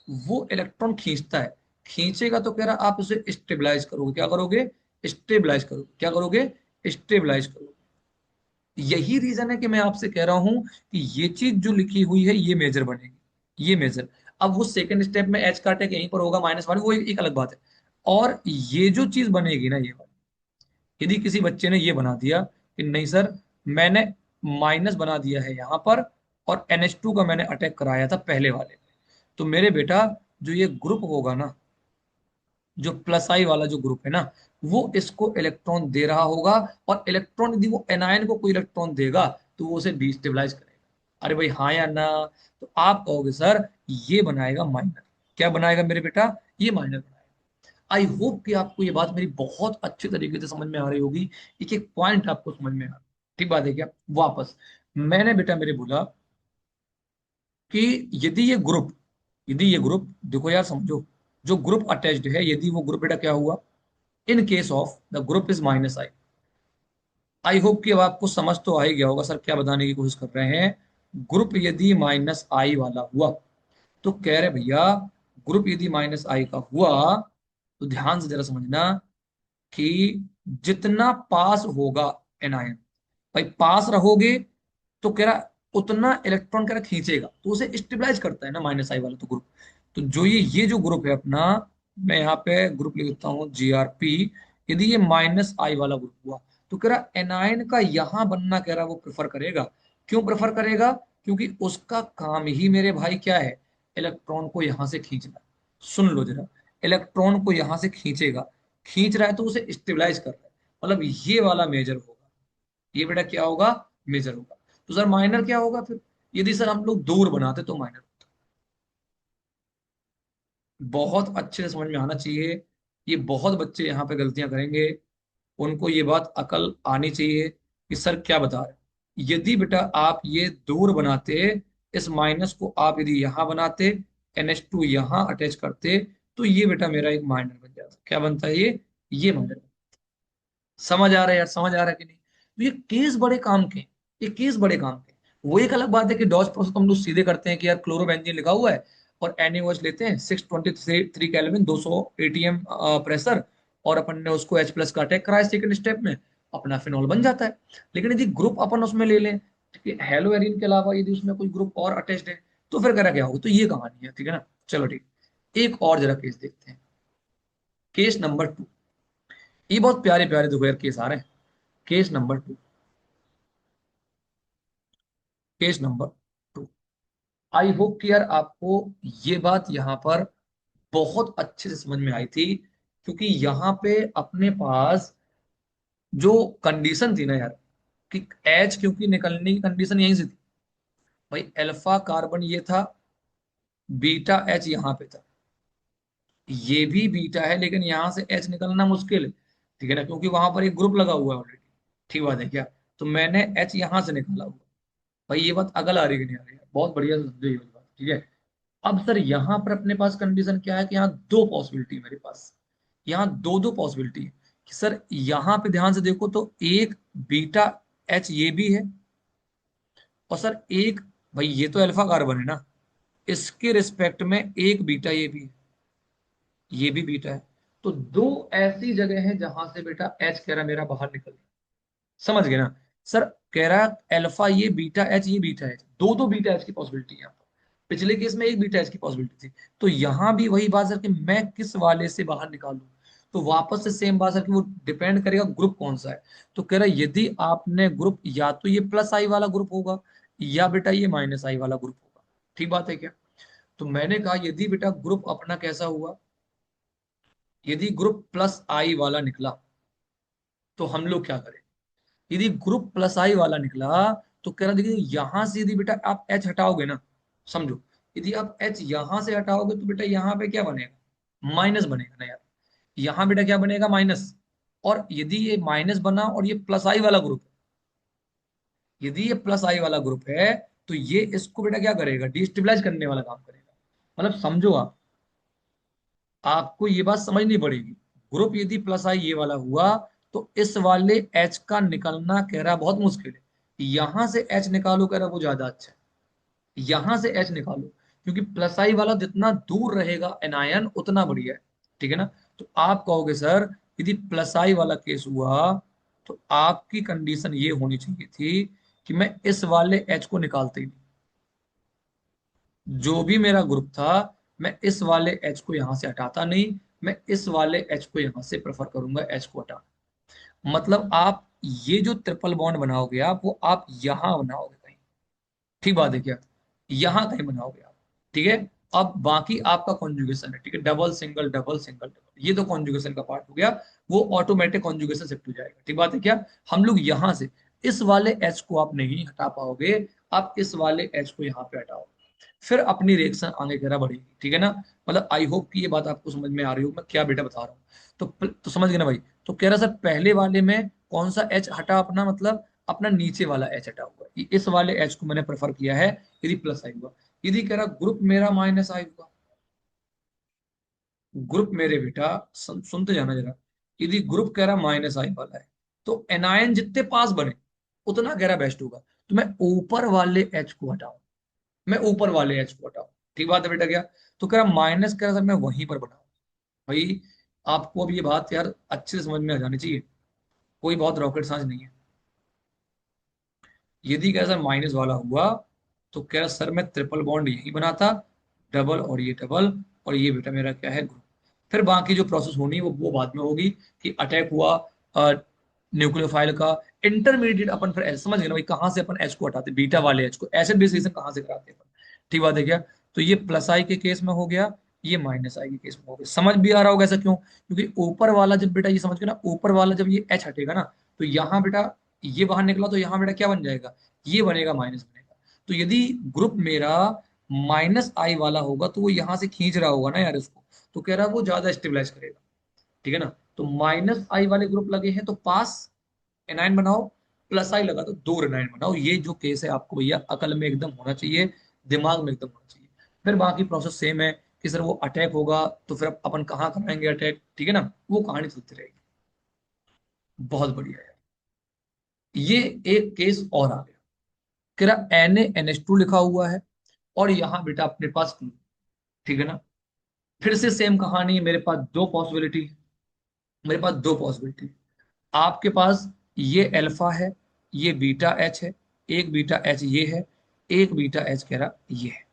वो इलेक्ट्रॉन खींचता है, खींचेगा तो कह रहा आप उसे स्टेबलाइज करोगे, क्या करोगे, स्टेबलाइज करोगे, क्या करोगे, स्टेबलाइज करोगे। यही रीजन है कि मैं आपसे कह रहा हूं कि ये चीज जो लिखी हुई है ये मेजर बनेगी, ये मेजर। अब वो सेकंड स्टेप में एच का अटैक यहीं पर होगा माइनस वन, वो एक अलग बात है। और ये जो चीज बनेगी ना, ये वाली, यदि किसी बच्चे ने ये बना दिया कि नहीं सर मैंने माइनस बना दिया है यहाँ पर, और NH2 का मैंने अटैक कराया था पहले वाले में, तो मेरे बेटा जो ये ग्रुप होगा ना, जो प्लस आई वाला जो ग्रुप है ना, वो इसको इलेक्ट्रॉन दे रहा होगा, और इलेक्ट्रॉन यदि वो एनायन को कोई इलेक्ट्रॉन देगा तो वो उसे डिस्टेबलाइज करेगा। अरे भाई हाँ या ना। तो आप कहोगे सर ये बनाएगा माइनर, क्या बनाएगा मेरे बेटा, ये माइनर बनाएगा। आई होप कि आपको ये बात मेरी बहुत अच्छे तरीके से समझ में आ रही होगी, एक एक पॉइंट आपको समझ में आ रहा है। ठीक बात है क्या। वापस मैंने बेटा मेरे बोला कि यदि ये ग्रुप, यदि ये ग्रुप देखो यार समझो, जो ग्रुप अटैच्ड है, यदि वो ग्रुप बेटा क्या हुआ, in case of the group is minus I. I hope कि अब आपको समझ तो आ ही गया होगा सर क्या बताने की कोशिश कर रहे हैं। ग्रुप यदि माइनस आई वाला हुआ, तो कह रहे भैया ग्रुप यदि माइनस आई का हुआ तो ध्यान से जरा समझना कि जितना पास होगा एनायन, भाई पास रहोगे तो कह रहा उतना इलेक्ट्रॉन कह रहा खींचेगा, तो उसे स्टेबलाइज करता है ना माइनस आई वाला तो ग्रुप। तो जो ये जो ग्रुप है अपना, मैं यहाँ पे ग्रुप लिख देता हूँ GRP। यदि ये माइनस आई वाला ग्रुप हुआ तो कह रहा एनायन का यहां बनना कह रहा वो प्रेफर करेगा। क्यों प्रेफर करेगा? क्योंकि उसका काम ही मेरे भाई क्या है, इलेक्ट्रॉन को यहां से खींचना। सुन लो जरा, इलेक्ट्रॉन को यहां से खींचेगा, खींच रहा है तो उसे स्टेबलाइज कर रहा है, मतलब ये वाला मेजर होगा। ये बेटा क्या होगा, मेजर होगा। तो सर माइनर क्या होगा फिर? यदि सर हम लोग दूर बनाते तो माइनर होता। बहुत अच्छे से समझ में आना चाहिए। ये बहुत बच्चे यहाँ पे गलतियां करेंगे, उनको ये बात अकल आनी चाहिए कि सर क्या बता रहे हैं। यदि बेटा आप ये दूर बनाते, इस माइनस को आप यदि यहां बनाते, NH2 यहां अटैच करते, तो ये बेटा मेरा एक माइनर बन जाता। क्या बनता है ये माइनर। समझ आ रहा है यार, समझ आ रहा है कि नहीं? तो ये केस बड़े काम के, ये केस बड़े काम के। वो एक अलग बात है कि डॉस प्रोसेस तो हम लोग सीधे करते हैं कि यार क्लोरोबेंजीन लिखा हुआ है और NaOH लेते हैं, 623 केल्विन, 200 ATM प्रेशर, और अपन ने उसको H+ का अटैक कराया सेकंड स्टेप में, अपना फिनॉल बन जाता है। लेकिन यदि ग्रुप अपन उसमें ले लें, ठीक है, हेलोएरिन के अलावा यदि उसमें कोई ग्रुप और अटैच्ड है, तो फिर करा क्या होगा? तो ये कहानी है, ठीक है ना। चलो ठीक, एक और जरा केस देखते हैं, केस नंबर 2। ये बहुत प्यारे प्यारे देखो यार केस आ रहे हैं। Case number 2, case number 2। I hope कि यार आपको ये बात यहाँ पर बहुत अच्छे से समझ में आई थी, क्योंकि यहाँ पे अपने पास जो कंडीशन थी ना यार, कि एच क्योंकि निकलने की कंडीशन यहीं से थी, भाई अल्फा कार्बन ये था, बीटा एच यहाँ पे था, ये भी बीटा है, लेकिन यहां से एच निकलना मुश्किल है, ठीक है ना, क्योंकि वहां पर एक ग्रुप लगा हुआ है ऑलरेडी। ठीक बात है क्या? तो मैंने एच यहां से निकाला हुआ। भाई ये बात अगल आ रही है कि नहीं आ रही है? बहुत बढ़िया से समझो ये वाली बात, ठीक है। अब सर यहां पर अपने पास कंडीशन क्या है कि यहाँ दो पॉसिबिलिटी है मेरे पास, यहाँ दो दो पॉसिबिलिटी है कि सर यहाँ पे ध्यान से देखो तो एक बीटा एच ये भी है, और सर एक, भाई ये तो अल्फा कार्बन है ना, इसके रिस्पेक्ट में एक बीटा ये भी है, ये भी बीटा है। तो दो ऐसी जगह है जहां से बेटा एच कह रहा मेरा बाहर निकल, समझ गए ना। सर कह रहा अल्फा ये बीटा एच ये बीटा एच, दो दो बीटा एच की पॉसिबिलिटी है यहाँ पर। पिछले केस में एक बीटा एच की पॉसिबिलिटी थी, तो यहां भी वही बात सर कि मैं किस वाले से बाहर निकालूं। तो वापस से सेम बात सर कि वो डिपेंड करेगा ग्रुप कौन सा है। तो कह रहा यदि आपने ग्रुप, या तो ये प्लस आई वाला ग्रुप होगा, या बेटा ये माइनस आई वाला ग्रुप होगा। ठीक बात है क्या? तो मैंने कहा यदि बेटा ग्रुप अपना कैसा हुआ, यदि ग्रुप प्लस आई वाला निकला तो हम लोग क्या करें? यदि ग्रुप प्लस आई वाला निकला तो कह रहा देखिए यहां से यदि बेटा आप एच हटाओगे ना, समझो, यदि आप एच यहां से हटाओगे तो बेटा यहां पे क्या बनेगा, माइनस बनेगा ना यार। यहां बेटा क्या बनेगा, माइनस। और यदि ये माइनस बना और ये प्लस आई वाला ग्रुप, यदि ये प्लस आई वाला ग्रुप है, तो ये इसको बेटा क्या करेगा, डिस्टेबलाइज करने वाला काम करेगा। मतलब समझो आप, आपको ये बात समझनी पड़ेगी। ग्रुप यदि प्लस आई ये वाला हुआ तो इस वाले एच का निकलना कह रहा बहुत मुश्किल है। यहां से एच निकालो कह रहा वो ज्यादा अच्छा है, यहां से एच निकालो, क्योंकि प्लस आई वाला जितना दूर रहेगा एनायन उतना बढ़िया है, ठीक है ना। तो आप कहोगे सर यदि प्लस आई वाला केस हुआ तो आपकी कंडीशन ये होनी चाहिए थी कि मैं इस वाले एच को निकालते ही नहीं, जो भी मेरा ग्रुप था मैं इस वाले एच को यहां से हटाता नहीं, मैं इस वाले एच को यहां से प्रेफर करूंगा एच को हटा। मतलब आप ये जो ट्रिपल बॉन्ड बनाओगे आप, वो आप यहां बनाओगे कहीं। ठीक बात है क्या? यहां कहीं बनाओगे आप, ठीक है। अब बाकी आपका कॉन्जुगेशन है, ठीक है, double single double single double, ये तो कॉन्जुगेशन का पार्ट हो गया, वो ऑटोमेटिक कॉन्जुगेशन शिफ्ट हो जाएगा। ठीक बात है क्या? हम लोग यहां से इस वाले एच को आप नहीं हटा पाओगे, आप इस वाले एच को यहाँ पे हटाओगे, फिर अपनी रिएक्शन आगे की तरह बढ़ेगी, ठीक है ना। मतलब आई होप कि ये बात आपको समझ में आ रही हो मैं क्या बेटा बता रहा हूँ। तो समझ गए ना भाई। तो कह रहा सर पहले वाले में कौन सा एच हटा अपना, मतलब अपना नीचे वाला एच हटा हुआ है, इस वाले एच को मैंने प्रेफर किया है यदि प्लस आई हुआ। यदि कह रहा ग्रुप मेरा माइनस आई हुआ, ग्रुप मेरे बेटा सुनते जाना जरा, यदि ग्रुप कह रहा माइनस आई वाला है तो एनायन जितने पास बने उतना कह रहा बेस्ट होगा, तो मैं ऊपर वाले एच को हटाऊं, मैं ऊपर वाले एच को हटाऊं। ठीक बात है बेटा क्या? तो कह रहा माइनस, कह रहा सर मैं वहीं पर बनाऊं। भाई आपको अब ये बात यार अच्छे से समझ में आ जानी चाहिए, कोई बहुत रॉकेट साइंस नहीं है। यदि कह रहा सर माइनस वाला हुआ, तो कह रहा सर मैं ट्रिपल बॉन्ड यही बनाता, डबल और ये डबल, और ये बेटा मेरा क्या है ग्रुप। फिर बाकी जो प्रोसेस होनी है वो बाद में होगी, कि अटैक हुआ न्यूक्लियोफाइल का, इंटरमीडिएट अपन फिर समझ गए ना भाई, कहाँ से अपन एच को हटाते, बीटा वाले एच को एसिड बेस रिएक्शन कहाँ से कराते हैं अपन। ठीक बात है क्या। तो ये प्लस आई के केस में हो गया, ये माइनस आई के केस में हो गया। समझ भी आ रहा होगा ऐसा क्यों, क्योंकि ऊपर वाला जब बेटा ये समझ गए ना, ऊपर वाला जब ये एच हटेगा ना, तो यहाँ बेटा ये बाहर निकला, तो यहाँ बेटा क्या बन जाएगा, ये बनेगा माइनस बनेगा। तो यदि ग्रुप मेरा माइनस आई वाला होगा, तो वो यहां से खींच रहा होगा ना यार इसको, तो कह रहा है वो ज्यादा स्टेबलाइज करेगा। ठीक है ना। तो माइनस आई वाले ग्रुप लगे हैं तो पास एनाइन बनाओ, प्लस आई लगा तो दो एनाइन बनाओ। ये जो केस है आपको भैया अकल में एकदम होना चाहिए, दिमाग में एकदम होना चाहिए। फिर बाकी प्रोसेस सेम है, कि सर वो अटैक होगा तो फिर अपन कहाँ कराएंगे अटैक, ठीक है ना, वो कहानी चलती रहेगी। बहुत बढ़िया है। ये एक केस और आ गया, कह रहा Na NH2 लिखा हुआ है, और यहाँ बेटा अपने पास फ्लू। ठीक है ना। फिर से सेम कहानी है, मेरे पास दो पॉसिबिलिटी है, मेरे पास दो पॉसिबिलिटी। आपके पास ये अल्फा है, ये बीटा एच है, एक बीटा एच ये है, एक बीटा एच कह रहा ये है।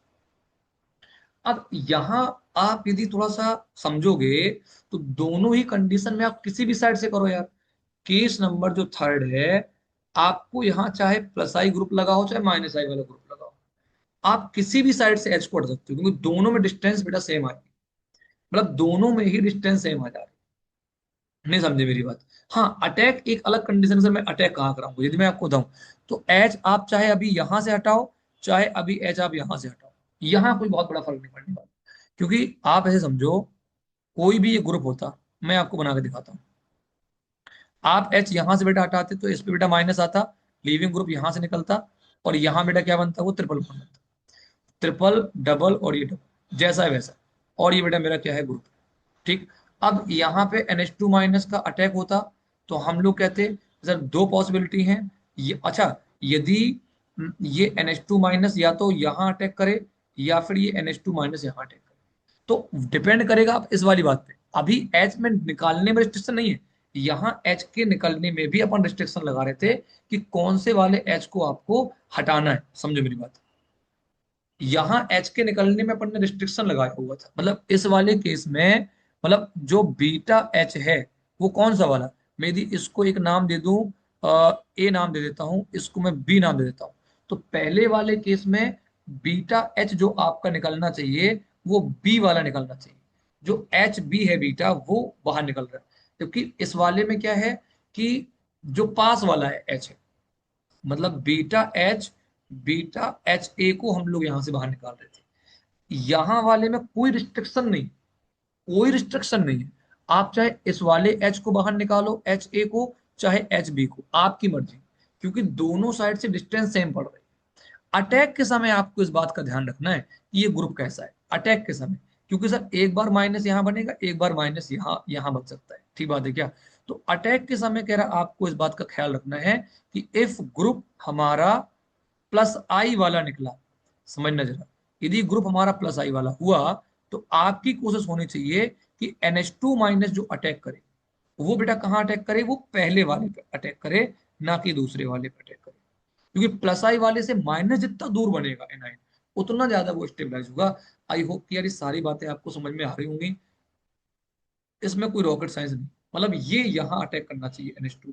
अब यहां आप यदि थोड़ा सा समझोगे, तो दोनों ही कंडीशन में आप किसी भी साइड से करो यार। केस नंबर जो थर्ड है, आपको यहां चाहे प्लस आई ग्रुप लगाओ चाहे माइनस आई वाला ग्रुप लगाओ, आप किसी भी साइड से एच को हटा सकते हो, क्योंकि दोनों में डिस्टेंस बेटा सेम आएगी। मतलब दोनों में ही डिस्टेंस सेम आ जा रही है। नहीं समझे मेरी बात। हाँ अटैक एक अलग कंडीशन से, मैं अटैक कहाँ कराऊंगा यदि मैं आपको बताऊं, तो एच आप चाहे अभी यहां से हटाओ, चाहे अभी एच आप यहां से हटाओ, यहां कोई बहुत बड़ा फर्क नहीं पड़ने वाला। क्योंकि आप ऐसे समझो, कोई भी ये ग्रुप होता, मैं आपको बना के दिखाता हूँ। आप एच यहां से बेटा हटाते तो इस पे बेटा माइनस आता, लीविंग ग्रुप यहां से निकलता, और यहां बेटा क्या बनता, वो ट्रिपल बॉन्ड बनता। ट्रिपल डबल और ये डबल जैसा है वैसा, और ये बेटा मेरा क्या है ग्रुप। ठीक। अब यहाँ पे NH2 माइनस का अटैक होता, तो हम लोग कहते सर दो पॉसिबिलिटी हैं। ये अच्छा, यदि ये NH2 माइनस या तो यहाँ अटैक करे, या फिर ये NH2 माइनस यहाँ अटैक करे, तो डिपेंड करेगा आप इस वाली बात पे। अभी एच में निकालने में रिस्ट्रिक्शन नहीं है, यहाँ एच के निकलने में भी अपन रिस्ट्रिक्शन लगा रहे थे, कि कौन से वाले एच को आपको हटाना है, समझो मेरी बात। यहां एच के निकलने में अपन ने रिस्ट्रिक्शन लगाया हुआ था, मतलब इस वाले केस में, मतलब जो बीटा एच है, वो कौन सा वाला, मैं यदि इसको एक नाम दे दूं, ए नाम दे देता हूं, इसको मैं बी नाम दे देता हूं, तो पहले वाले केस में बीटा एच जो आपका निकलना चाहिए, वो बी वाला निकलना चाहिए। जो एच बी है बीटा, वो बाहर निकल रहा है। क्योंकि इस वाले में क्या है, कि जो पास वाला है एच है, मतलब बीटा एच ए को हम लोग यहां से बाहर निकाल रहे थे। यहां वाले में कोई रिस्ट्रिक्शन नहीं, कोई रिस्ट्रिक्शन नहीं है। आप चाहे इस वाले एच को बाहर निकालो, एच ए को, चाहे एच बी को, आपकी मर्जी, क्योंकि दोनों साइड से डिस्टेंस सेम पड़ रही है। अटैक के समय आपको इस बात का ध्यान रखना है कि ये ग्रुप कैसा है अटैक के समय, क्योंकि सर एक बार माइनस यहां बनेगा, एक बार माइनस यहां यहां बन सकता है। ठीक बात है क्या। तो अटैक के समय कह रहा आपको इस बात का ख्याल रखना है, कि इफ ग्रुप हमारा प्लस आई वाला निकला, समझना जरा, यदि ग्रुप हमारा प्लस आई वाला हुआ, तो आपकी कोशिश होनी चाहिए कि NH2 माइनस जो अटैक करे, वो बेटा कहाँ अटैक करे, वो पहले वाले पे अटैक करे, ना कि दूसरे वाले पे अटैक करे। क्योंकि प्लस आई वाले से माइनस जितना दूर बनेगा एनाइन, उतना ज्यादा वो स्टेबलाइज होगा। आई होप कि यार ये सारी बातें आपको समझ में आ रही होंगी, इसमें कोई रॉकेट साइंस नहीं। मतलब ये यहाँ अटैक करना चाहिए NH2,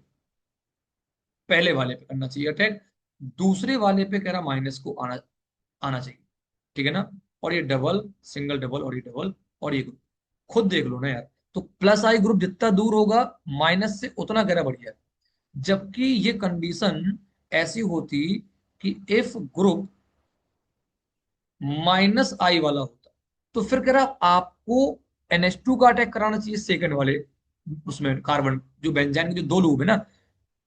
पहले वाले पे करना चाहिए अटैक, दूसरे वाले पे कह रहा माइनस को आना आना चाहिए। ठीक है ना। और ये डबल, सिंगल डबल, और ये डबल, और ये ग्रुप, खुद देख लो ना यार। तो प्लस आई ग्रुप जितना दूर होगा माइनस से, उतना गहरा बढ़िया है। जबकि ये कंडीशन ऐसी होती, कि इफ ग्रुप माइनस आई वाला होता, तो फिर कह रहा आपको NH2 का अटैक कराना चाहिए सेकंड वाले, उसमें कार्बन जो बेंजाइन के जो दो लूप है ना,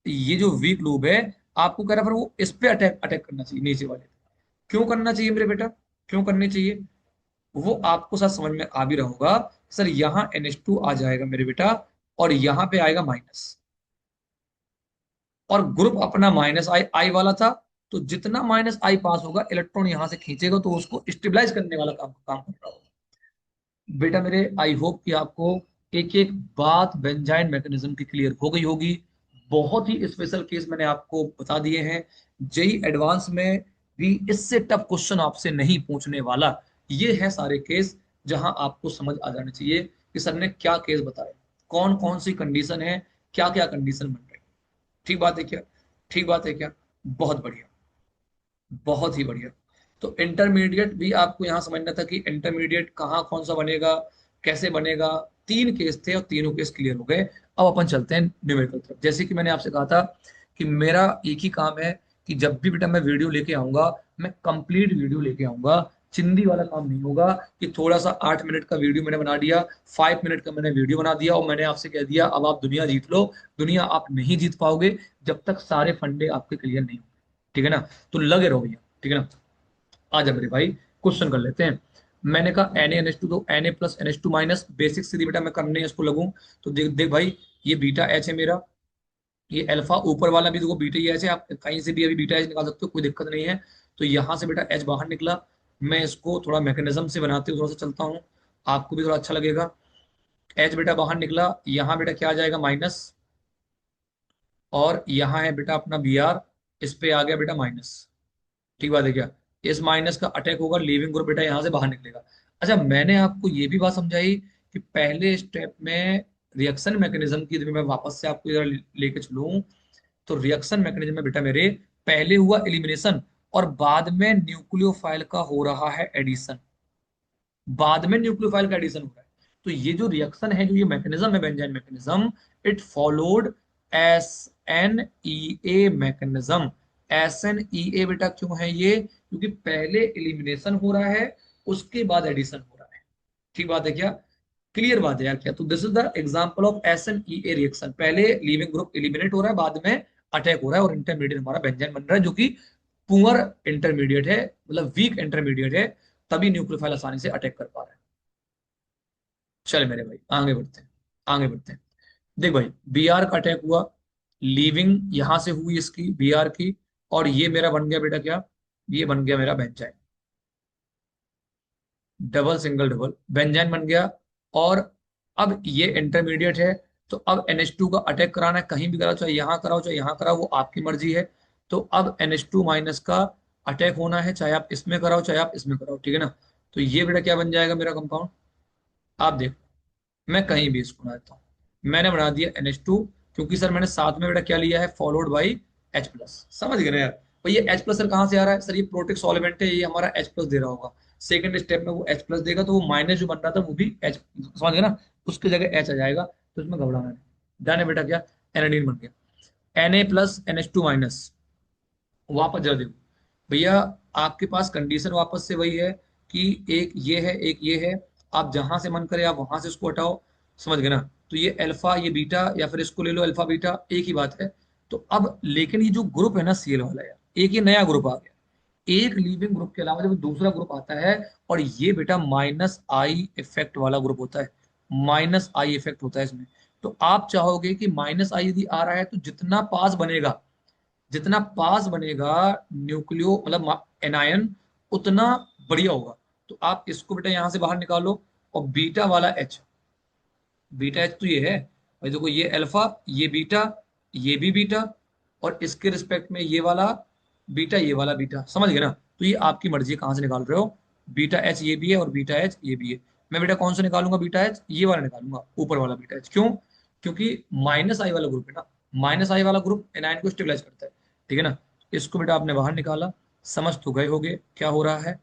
ये जो वीक लूप है, आपको कह रहा फिर वो इस पे अटैक अटैक करना चाहिए नीचे वाले। क्यों करना चाहिए मेरे बेटा, क्यों करनी चाहिए, वो आपको साथ समझ में आ भी रहा होगा। सर यहाँ NH2 आ जाएगा मेरे बेटा, और यहाँ पे आएगा माइनस, और ग्रुप अपना माइनस आई आई वाला था, तो जितना माइनस आई पास होगा, इलेक्ट्रॉन यहां से खींचेगा, तो उसको स्टेबलाइज करने वाला काम काम कर रहा होगा। बेटा मेरे, आई होप कि आपको एक एक बात बेंजाइन मैकेनिज्म की क्लियर हो गई होगी। बहुत ही स्पेशल केस मैंने आपको बता दिए हैं। जेई एडवांस में भी इससे टफ क्वेश्चन आपसे नहीं पूछने वाला। ये है सारे केस जहां आपको समझ आ जाना चाहिए कि सर ने क्या केस बताए, कौन कौन सी कंडीशन है, क्या क्या कंडीशन बन रही है। ठीक बात है क्या? ठीक बात है क्या? बहुत बढ़िया, बहुत ही बढ़िया। तो इंटरमीडिएट भी आपको यहां समझना था कि इंटरमीडिएट कहाँ कौन सा बनेगा, कैसे बनेगा। तीन केस थे और तीनों केस क्लियर हो गए। अब अपन चलते हैं न्यूमेरिकल तरफ। जैसे कि मैंने आपसे कहा था कि मेरा एक ही काम है कि जब भी बेटा मैं वीडियो लेके आऊंगा, मैं कंप्लीट वीडियो लेके आऊंगा। चिंदी वाला काम नहीं होगा कि थोड़ा सा 8 मिनट का वीडियो मैंने बना दिया, 5 मिनट का मैंने वीडियो बना दिया और मैंने आपसे कह दिया अब आप दुनिया जीत लो। दुनिया आप नहीं जीत पाओगे जब तक सारे फंडे आपके क्लियर नहीं होंगे। ठीक है ना? तो लगे रहो भैया। ठीक है ना? आ जा मेरे भाई, क्वेश्चन कर लेते हैं। मैंने कहा Na NH2, तो Na+NH2- बेसिक सीधी बेटा मैं करने इसको लगूं। तो देख देख भाई, ये बीटा एच है मेरा, ये अल्फा ऊपर वाला भी देखो बीटा ही एच है। आप कहीं से भी अभी बीटा एच निकाल सकते हो, कोई दिक्कत नहीं है। तो यहां से बेटा एच बाहर निकला। मैं इसको थोड़ा मैकेनिज्म से बनाते हुए थोड़ा सा चलता हूँ, आपको भी थोड़ा अच्छा लगेगा। एच बेटा बाहर निकला, यहाँ बेटा क्या आ जाएगा माइनस, और यहाँ है बेटा अपना Br, इस पे आ गया बेटा माइनस। ठीक बात है क्या? इस माइनस का अटैक होगा, लीविंग ग्रुप बेटा यहां से बाहर निकलेगा। अच्छा, मैंने आपको ये भी बात समझाई कि पहले स्टेप में रिएक्शन मैकेनिज्म की, यदि मैं वापस से आपको इधर लेके चलूं, तो रिएक्शन मैकेनिज्म में बेटा मेरे पहले हुआ एलिमिनेशन और बाद में न्यूक्लियोफाइल का हो रहा है एडिशन। बाद में न्यूक्लियोफाइल का एडिशन हो रहा है। तो ये जो रिएक्शन है, जो ये मैकेनिज्म है benzene mechanism, it followed S N E A mechanism. S N E A बेटा क्यों है ये? क्योंकि पहले एलिमिनेशन हो रहा है, उसके बाद एडिशन हो रहा है। ठीक बात है क्या? क्लियर बात है यार क्या? तो this is the example of S N E A reaction. पहले लिविंग ग्रुप एलिमिनेट हो रहा है, बाद में अटैक हो रहा है, और इंटरमीडिएट हमारा बेंजाइन बन रहा है, जो कि पुअर इंटरमीडिएट है, मतलब वीक इंटरमीडिएट है। तभी न्यूक्लियोफाइल आसानी से अटैक कर पा रहा है। चल मेरे भाई आगे बढ़ते हैं, आगे बढ़ते हैं। देख भाई, बी आर का अटैक हुआ, लीविंग यहां से हुई इसकी बी आर की, और ये मेरा बन गया बेटा क्या? ये बन गया मेरा benzene. Double single double benzene बन गया। और अब ये इंटरमीडिएट है, तो अब NH2 का अटैक कराना है, कहीं भी कराओ, चाहे यहां कराओ चाहे यहां कराओ, वो आपकी मर्जी है। तो अब NH2- का अटैक होना है, चाहे आप इसमें कराओ चाहे आप इसमें कराओ। ठीक है ना? तो ये बेटा क्या बन जाएगा मेरा कंपाउंड? आप देखो, मैं कहीं भी इसको बना देता हूँ। मैंने बना दिया NH2, क्योंकि सर मैंने साथ में बेटा क्या लिया है, फॉलोड बाई H+। समझ गए ना यार? भाई ये H+ सर कहाँ से आ रहा है? सर ये प्रोटिक सॉल्वेंट है, ये हमारा H+ दे रहा होगा। सेकंड स्टेप में वो H+ देगा, तो वो माइनस जो बन रहा था वो भी H, समझ गए ना, उसकी जगह H आ जाएगा। तो इसमें घबराना नहीं। डन है बेटा, क्या एनाडीन बन गया। Na+NH2-, वापस जरा देखो भैया, आपके पास कंडीशन वापस से वही है कि एक ये है एक ये है। आप जहां से मन करे आप वहां से उसको हटाओ। समझ गए ना? तो ये अल्फा ये बीटा, या फिर इसको ले लो अल्फा बीटा, एक ही बात है। तो अब लेकिन ये जो ग्रुप है ना Cl वाला यार, एक ये नया ग्रुप आ गया। एक लीविंग ग्रुप के अलावा जब दूसरा ग्रुप आता है, और ये बेटा -I इफेक्ट वाला ग्रुप होता है। -I इफेक्ट होता है इसमें। तो आप चाहोगे कि -I यदि आ रहा है तो जितना पास बनेगा, जितना पास बनेगा न्यूक्लियो मतलब एनायन, उतना बढ़िया होगा। तो आप इसको बेटा यहां से बाहर निकालो, और बीटा वाला एच, बीटा एच तो ये है भाई, देखो ये अल्फा ये बीटा, ये भी बीटा, और इसके रिस्पेक्ट में ये वाला बीटा ये वाला बीटा। समझ गए ना? तो ये आपकी मर्जी है कहां से निकाल रहे हो। बीटा एच ये भी है और बीटा एच ये भी है। मैं बेटा कौन सा निकालूंगा? बीटा एच ये वाला निकालूंगा, ऊपर वाला बीटा एच। क्यों? क्योंकि -I वाला ग्रुप है ना, -I वाला ग्रुप एनायन को स्टेबलाइज करता है। ठीक है ना? इसको बेटा आपने बाहर निकाला। समझ तो गए होगे क्या हो रहा है।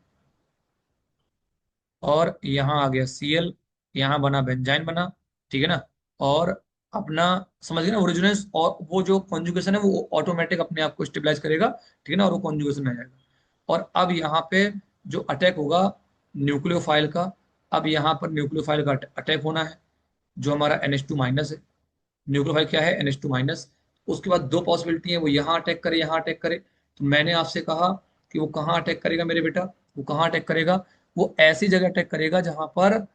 और यहाँ आ गया Cl, यहाँ बना बेंजाइन बना। ठीक है ना? और अपना समझ गए ना ओरिजिनल, और वो जो कॉन्जुगेशन है वो ऑटोमेटिक अपने आप को स्टेबलाइज करेगा। ठीक है ना? और वो कॉन्जुगेशन में आ जाएगा। और अब यहाँ पे जो अटैक होगा न्यूक्लियोफाइल का, अब यहाँ पर न्यूक्लियोफाइल का अटैक होना है, जो हमारा NH2- है। न्यूक्लियोफाइल क्या है? NH2-। उसके बाद दो पॉसिबिलिटी है, वो यहाँ अटैक करे यहाँ अटैक करे। तो मैंने आपसे कहा कि वो कहाँ अटैक करेगा मेरे बेटा? वो कहाँ अटैक करेगा? वो ऐसी जगह अटैक करेगा जहां पर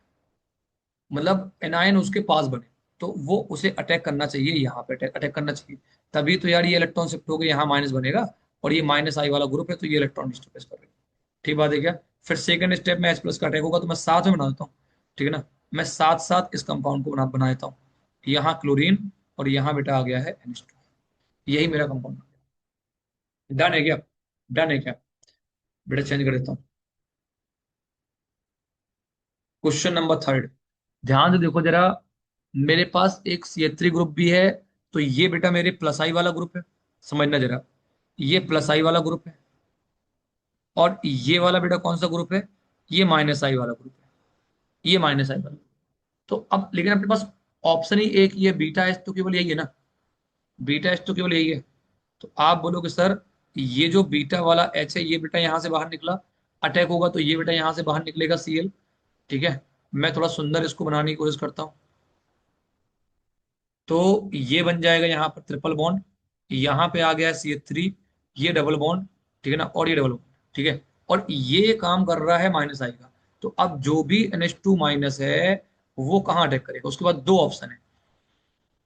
मतलब एनायन उसके पास बने। तो वो उसे अटैक करना चाहिए, यहाँ पे अटैक अटैक करना चाहिए। तभी तो यार ये इलेक्ट्रॉन शिफ्ट होकर यहाँ माइनस बनेगा, और ये -I वाला ग्रुप है, तो ये इलेक्ट्रॉन डिस्टर्बेंस कर रहे हैं। ठीक बात है क्या? फिर सेकंड स्टेप में H+ का अटैक होगा, तो मैं साथ में बना देता हूँ। ठीक है ना। मैं साथ साथ इस कंपाउंड को बना बना देता हूँ। यहाँ क्लोरीन और यहाँ बेटा आ गया है NH2। यही मेरा कंपाउंड। डन है क्या? डन है क्या? बेटा चेंज कर देता हूँ। क्वेश्चन नंबर थर्ड, ध्यान से देखो जरा। मेरे पास एक CH3 ग्रुप भी है, तो ये बेटा मेरे प्लस आई वाला ग्रुप है। समझना जरा, ये प्लस आई वाला ग्रुप है, और ये वाला बेटा कौन सा ग्रुप है? ये माइनस आई वाला ग्रुप है। ये माइनस आई वाला। तो अब लेकिन अपने पास ऑप्शन ही एक ये बीटा एच तो केवल यही है ना। बीटा एच तो केवल यही है। तो आप बोलोगे सर, ये जो बीटा वाला एच है ये बेटा यहां से बाहर निकला, अटैक होगा तो ये बेटा यहां से बाहर निकलेगा Cl। ठीक है, मैं थोड़ा सुंदर इसको बनाने की कोशिश करता हूँ। तो ये बन जाएगा यहाँ पर ट्रिपल बॉन्ड, यहाँ पे आ गया CH3, ये डबल बॉन्ड, ठीक है ना, और ये डबल बॉन्ड। ठीक है, और ये काम कर रहा है माइनस आई का। तो अब जो भी NH2 माइनस है वो कहाँ अटैक करेगा? उसके बाद दो ऑप्शन है,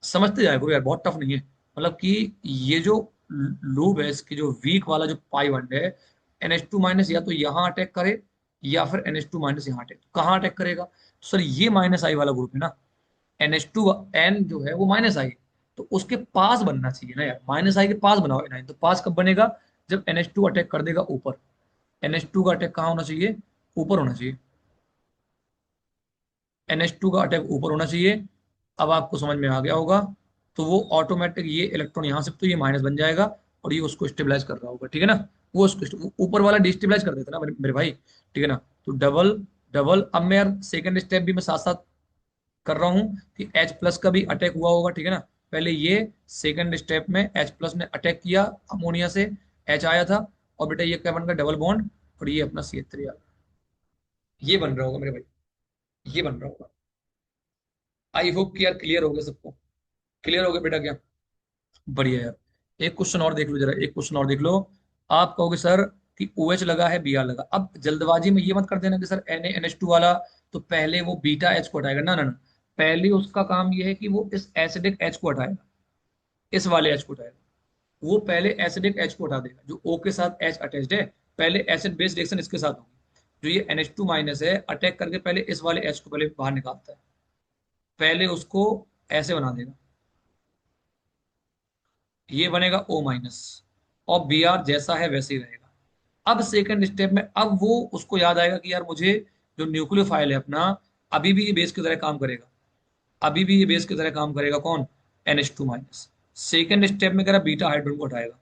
समझते जाए गुरु यार, बहुत टफ नहीं है। मतलब कि ये जो लूप है इसकी जो वीक वाला जो पाई बंड है, NH2 माइनस या तो यहाँ अटैक करे या फिर NH2 माइनस यहाँ अटैक, कहाँ अटैक करेगा? तो सर ये माइनस आई वाला ग्रुप है ना, NH2 N जो है वो माइनस आई, तो उसके पास बनना चाहिए ना यार, माइनस आई के पास बनाओ एनाइन। तो पास कब बनेगा? जब NH2 अटैक कर देगा ऊपर। NH2 का अटैक कहाँ होना चाहिए? ऊपर होना चाहिए। NH2 का अटैक ऊपर होना चाहिए। अब आपको समझ में आ गया होगा। तो वो ऑटोमेटिक ये इलेक्ट्रॉन यहां से तो ये माइनस बन जाएगा, और ये उसको स्टेबलाइज कर रहा होगा। ठीक है ना, वो उसको वो ऊपर वाला डिस्टेबलाइज कर देता है ना मेरे भाई। ठीक है ना। तो डबल डबल, अब मैं यार सेकंड स्टेप भी मैं साथ साथ कर रहा हूँ कि H+ का भी अटैक हुआ होगा। ठीक है ना, पहले ये सेकंड स्टेप में H+ ने अटैक किया अमोनिया से, H आया था, और बेटा ये क्या बन गया? डबल बॉन्ड, और ये अपना CH3 आ गया। ये बन रहा होगा मेरे भाई, ये बन रहा होगा। आई होप कि यार क्लियर हो गया सबको। क्लियर हो गया बेटा क्या? बढ़िया यार। एक क्वेश्चन और देख लो जरा, एक क्वेश्चन और देख लो। आप कहोगे सर कि OH लगा है, Br लगा। अब जल्दबाजी में ये मत कर देना कि सर NaNH2 वाला तो पहले वो बीटा H को हटाएगा। ना ना ना, पहले उसका काम ये है कि वो इस एसिडिक H को हटाएगा, इस वाले H को हटाएगा। वो पहले एसिडिक H को हटा देगा, जो O के साथ H अटैच्ड है। पहले एसिड बेस रिएक्शन इसके साथ होगी। जो ये NH2 माइनस है, अटैक करके पहले इस वाले H को पहले बाहर निकालता है, पहले उसको ऐसे बना देगा। ये बनेगा O-, और Br जैसा है वैसे ही रहेगा। अब सेकंड स्टेप में अब वो उसको याद आएगा कि यार मुझे जो न्यूक्लियोफाइल है अपना, अभी भी ये बेस की तरह काम करेगा। अभी भी ये बेस की तरह काम करेगा कौन? NH2-। सेकंड स्टेप में कह रहा बीटा हाइड्रोजन को हटाएगा।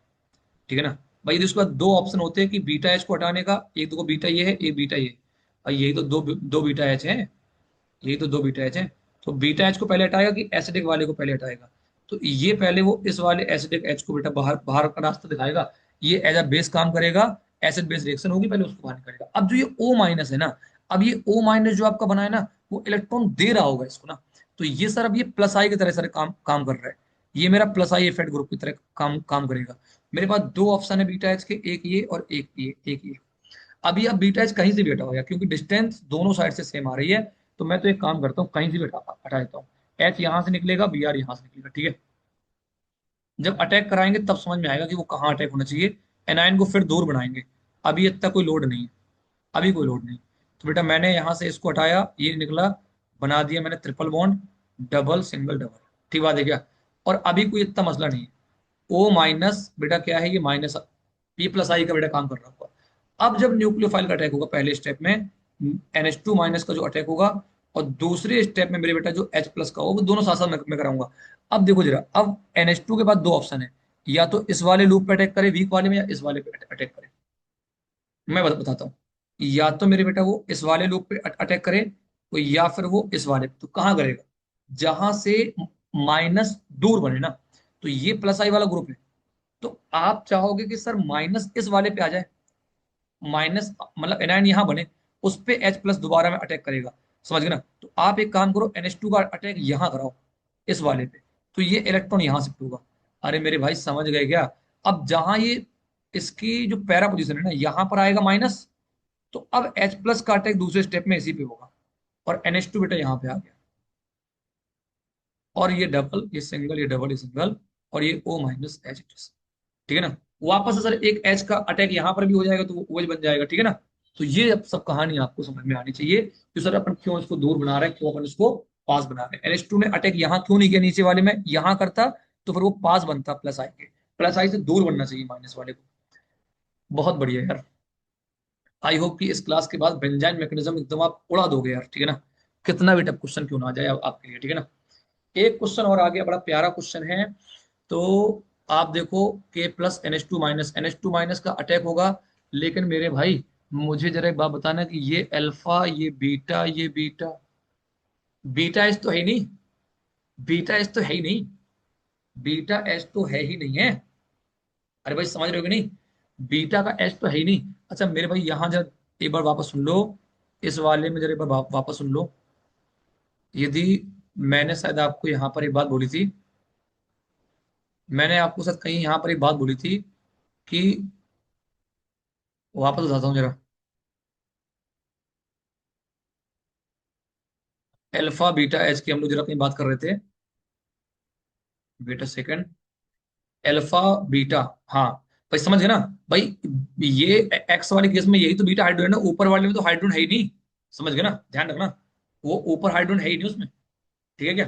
ठीक है ना भाई, यदि उसके बाद दो ऑप्शन होते हैं कि बीटा एच को हटाने का, एक तो बीटा ये है, एक बीटा ये है। और यही तो दो दो बीटा एच है, यही तो दो बीटा एच है। तो बीटा एच को पहले हटाएगा कि एसिडिक वाले को पहले हटाएगा? तो ये पहले वो इस वाले एसिडिक एच को बेटा बाहर बाहर का रास्ता दिखाएगा। ये एज अ बेस काम करेगा, एसिड बेस रिएक्शन होगी, पहले उसको बाहर निकालेगा। अब जो ये O- है ना, अब ये O- जो आपका बना है ना, वो इलेक्ट्रॉन दे रहा होगा इसको ना। तो ये सर अब ये प्लस आई की तरह सर काम काम कर रहा है। ये मेरा प्लस आई इफेक्ट ग्रुप की तरह काम काम करेगा। मेरे पास दो ऑप्शन है बीटा एच के, एक ये और एक ये, एक ये। अभी अब बीटा एच कहीं से भी हटा हो गया, क्योंकि डिस्टेंस दोनों साइड से सेम आ रही है। तो मैं तो एक काम करता हूँ, कहीं से भी हटा हटा देता हूँ। H यहाँ से निकलेगा, Br यहाँ से निकलेगा। ठीक है, जब अटैक कराएंगे तब समझ में आएगा कि वो कहाँ अटैक होना चाहिए। एनायन को फिर दूर बनाएंगे। अभी इतना कोई लोड नहीं है, अभी कोई लोड नहीं। तो बेटा मैंने यहाँ से इसको हटाया, ये निकला, बना दिया मैंने triple bond, double single double. ठीक बात है क्या? और अभी कोई इतना मसला नहीं है। O- बेटा क्या है? ये माइनस, P+I का बेटा काम कर रहा होगा। अब जब न्यूक्लियोफाइल का अटैक होगा पहले स्टेप में, NH2- का जो अटैक होगा, और दूसरे स्टेप में मेरे बेटा जो H+ का होगा, वो दोनों साथ साथ मैं कराऊंगा। अब देखो जरा, अब NH2 के बाद दो ऑप्शन है, या तो इस वाले लूप पे अटैक करे वीक वाले में, या इस वाले पे अटैक करे। मैं बताता हूँ। या तो मेरे बेटा वो इस वाले लूप पे अटैक करे, तो या फिर वो इस वाले पे। तो कहाँ करेगा? जहां से माइनस दूर बने ना। तो ये प्लस आई वाला ग्रुप है, तो आप चाहोगे कि सर माइनस इस वाले पे आ जाए, माइनस मतलब एनायन यहां बने, उस पे H+ दोबारा में अटैक करेगा। समझ गए ना? तो आप एक काम करो, NH2 का अटैक यहां कराओ, इस वाले पे। तो ये इलेक्ट्रॉन यहां शिफ्ट होगा। अरे मेरे भाई समझ गए क्या? अब जहां ये इसकी जो पैरा पोजीशन है ना, यहां पर आएगा माइनस। तो अब H+ का अटैक दूसरे स्टेप में इसी पे होगा, और NH2 बेटा यहाँ पे आ गया। और ये डबल, ये सिंगल, ये डबल, ये सिंगल, और ये O-H। ठीक है ना? वापस से सर एक H का अटैक यहाँ पर भी हो जाएगा, तो वो OH बन जाएगा। ठीक है ना? तो ये अब सब कहानी आपको समझ में आनी चाहिए कि सर अपन क्यों इसको दूर बना रहे हैं, क्यों अपन इसको पास बना रहे हैं। NH2 ने अटैक यहाँ क्यों नहीं किया नीचे वाले में, यहाँ करता तो फिर वो पास बनता प्लस आई के, प्लस आई से दूर बनना चाहिए माइनस वाले को। बहुत बढ़िया यार। आई होप कि इस क्लास के बाद बेंजाइन मैकेनिज्म एकदम आप उड़ा दोगे यार, ठीक है ना। कितना भी टफ क्वेश्चन क्यों ना आ जाए आपके लिए, ठीक है ना। एक क्वेश्चन और आ गया, बड़ा प्यारा क्वेश्चन है। तो आप देखो, K+NH2 का अटैक होगा, लेकिन मेरे भाई मुझे जरा एक बात बताना कि ये अल्फा, ये बीटा, बीटा एच तो है ही नहीं, बीटा एच तो है ही नहीं, बीटा एच तो है ही नहीं है। अरे भाई समझ रहे हो कि नहीं, बीटा का एच तो है ही नहीं। अच्छा मेरे भाई यहाँ जरा एक बार वापस सुन लो, इस वाले में जरा एक बार वापस सुन लो। यदि मैंने शायद आपको यहाँ पर एक बात बोली थी, मैंने आपको शायद कहीं यहाँ पर एक बात बोली थी कि, वापस बताता हूँ जरा। अल्फा बीटा एच की हम लोग जरा अपनी बात कर रहे थे, wait a second. Alpha beta, हाँ भाई समझ गए ना भाई। ये एक्स वाले केस में यही तो बीटा हाइड्रोजन है, ऊपर वाले में तो हाइड्रोजन है ही नहीं। समझ गए ना, ध्यान रखना, वो ऊपर हाइड्रोजन है ही नहीं उसमें, ठीक है क्या।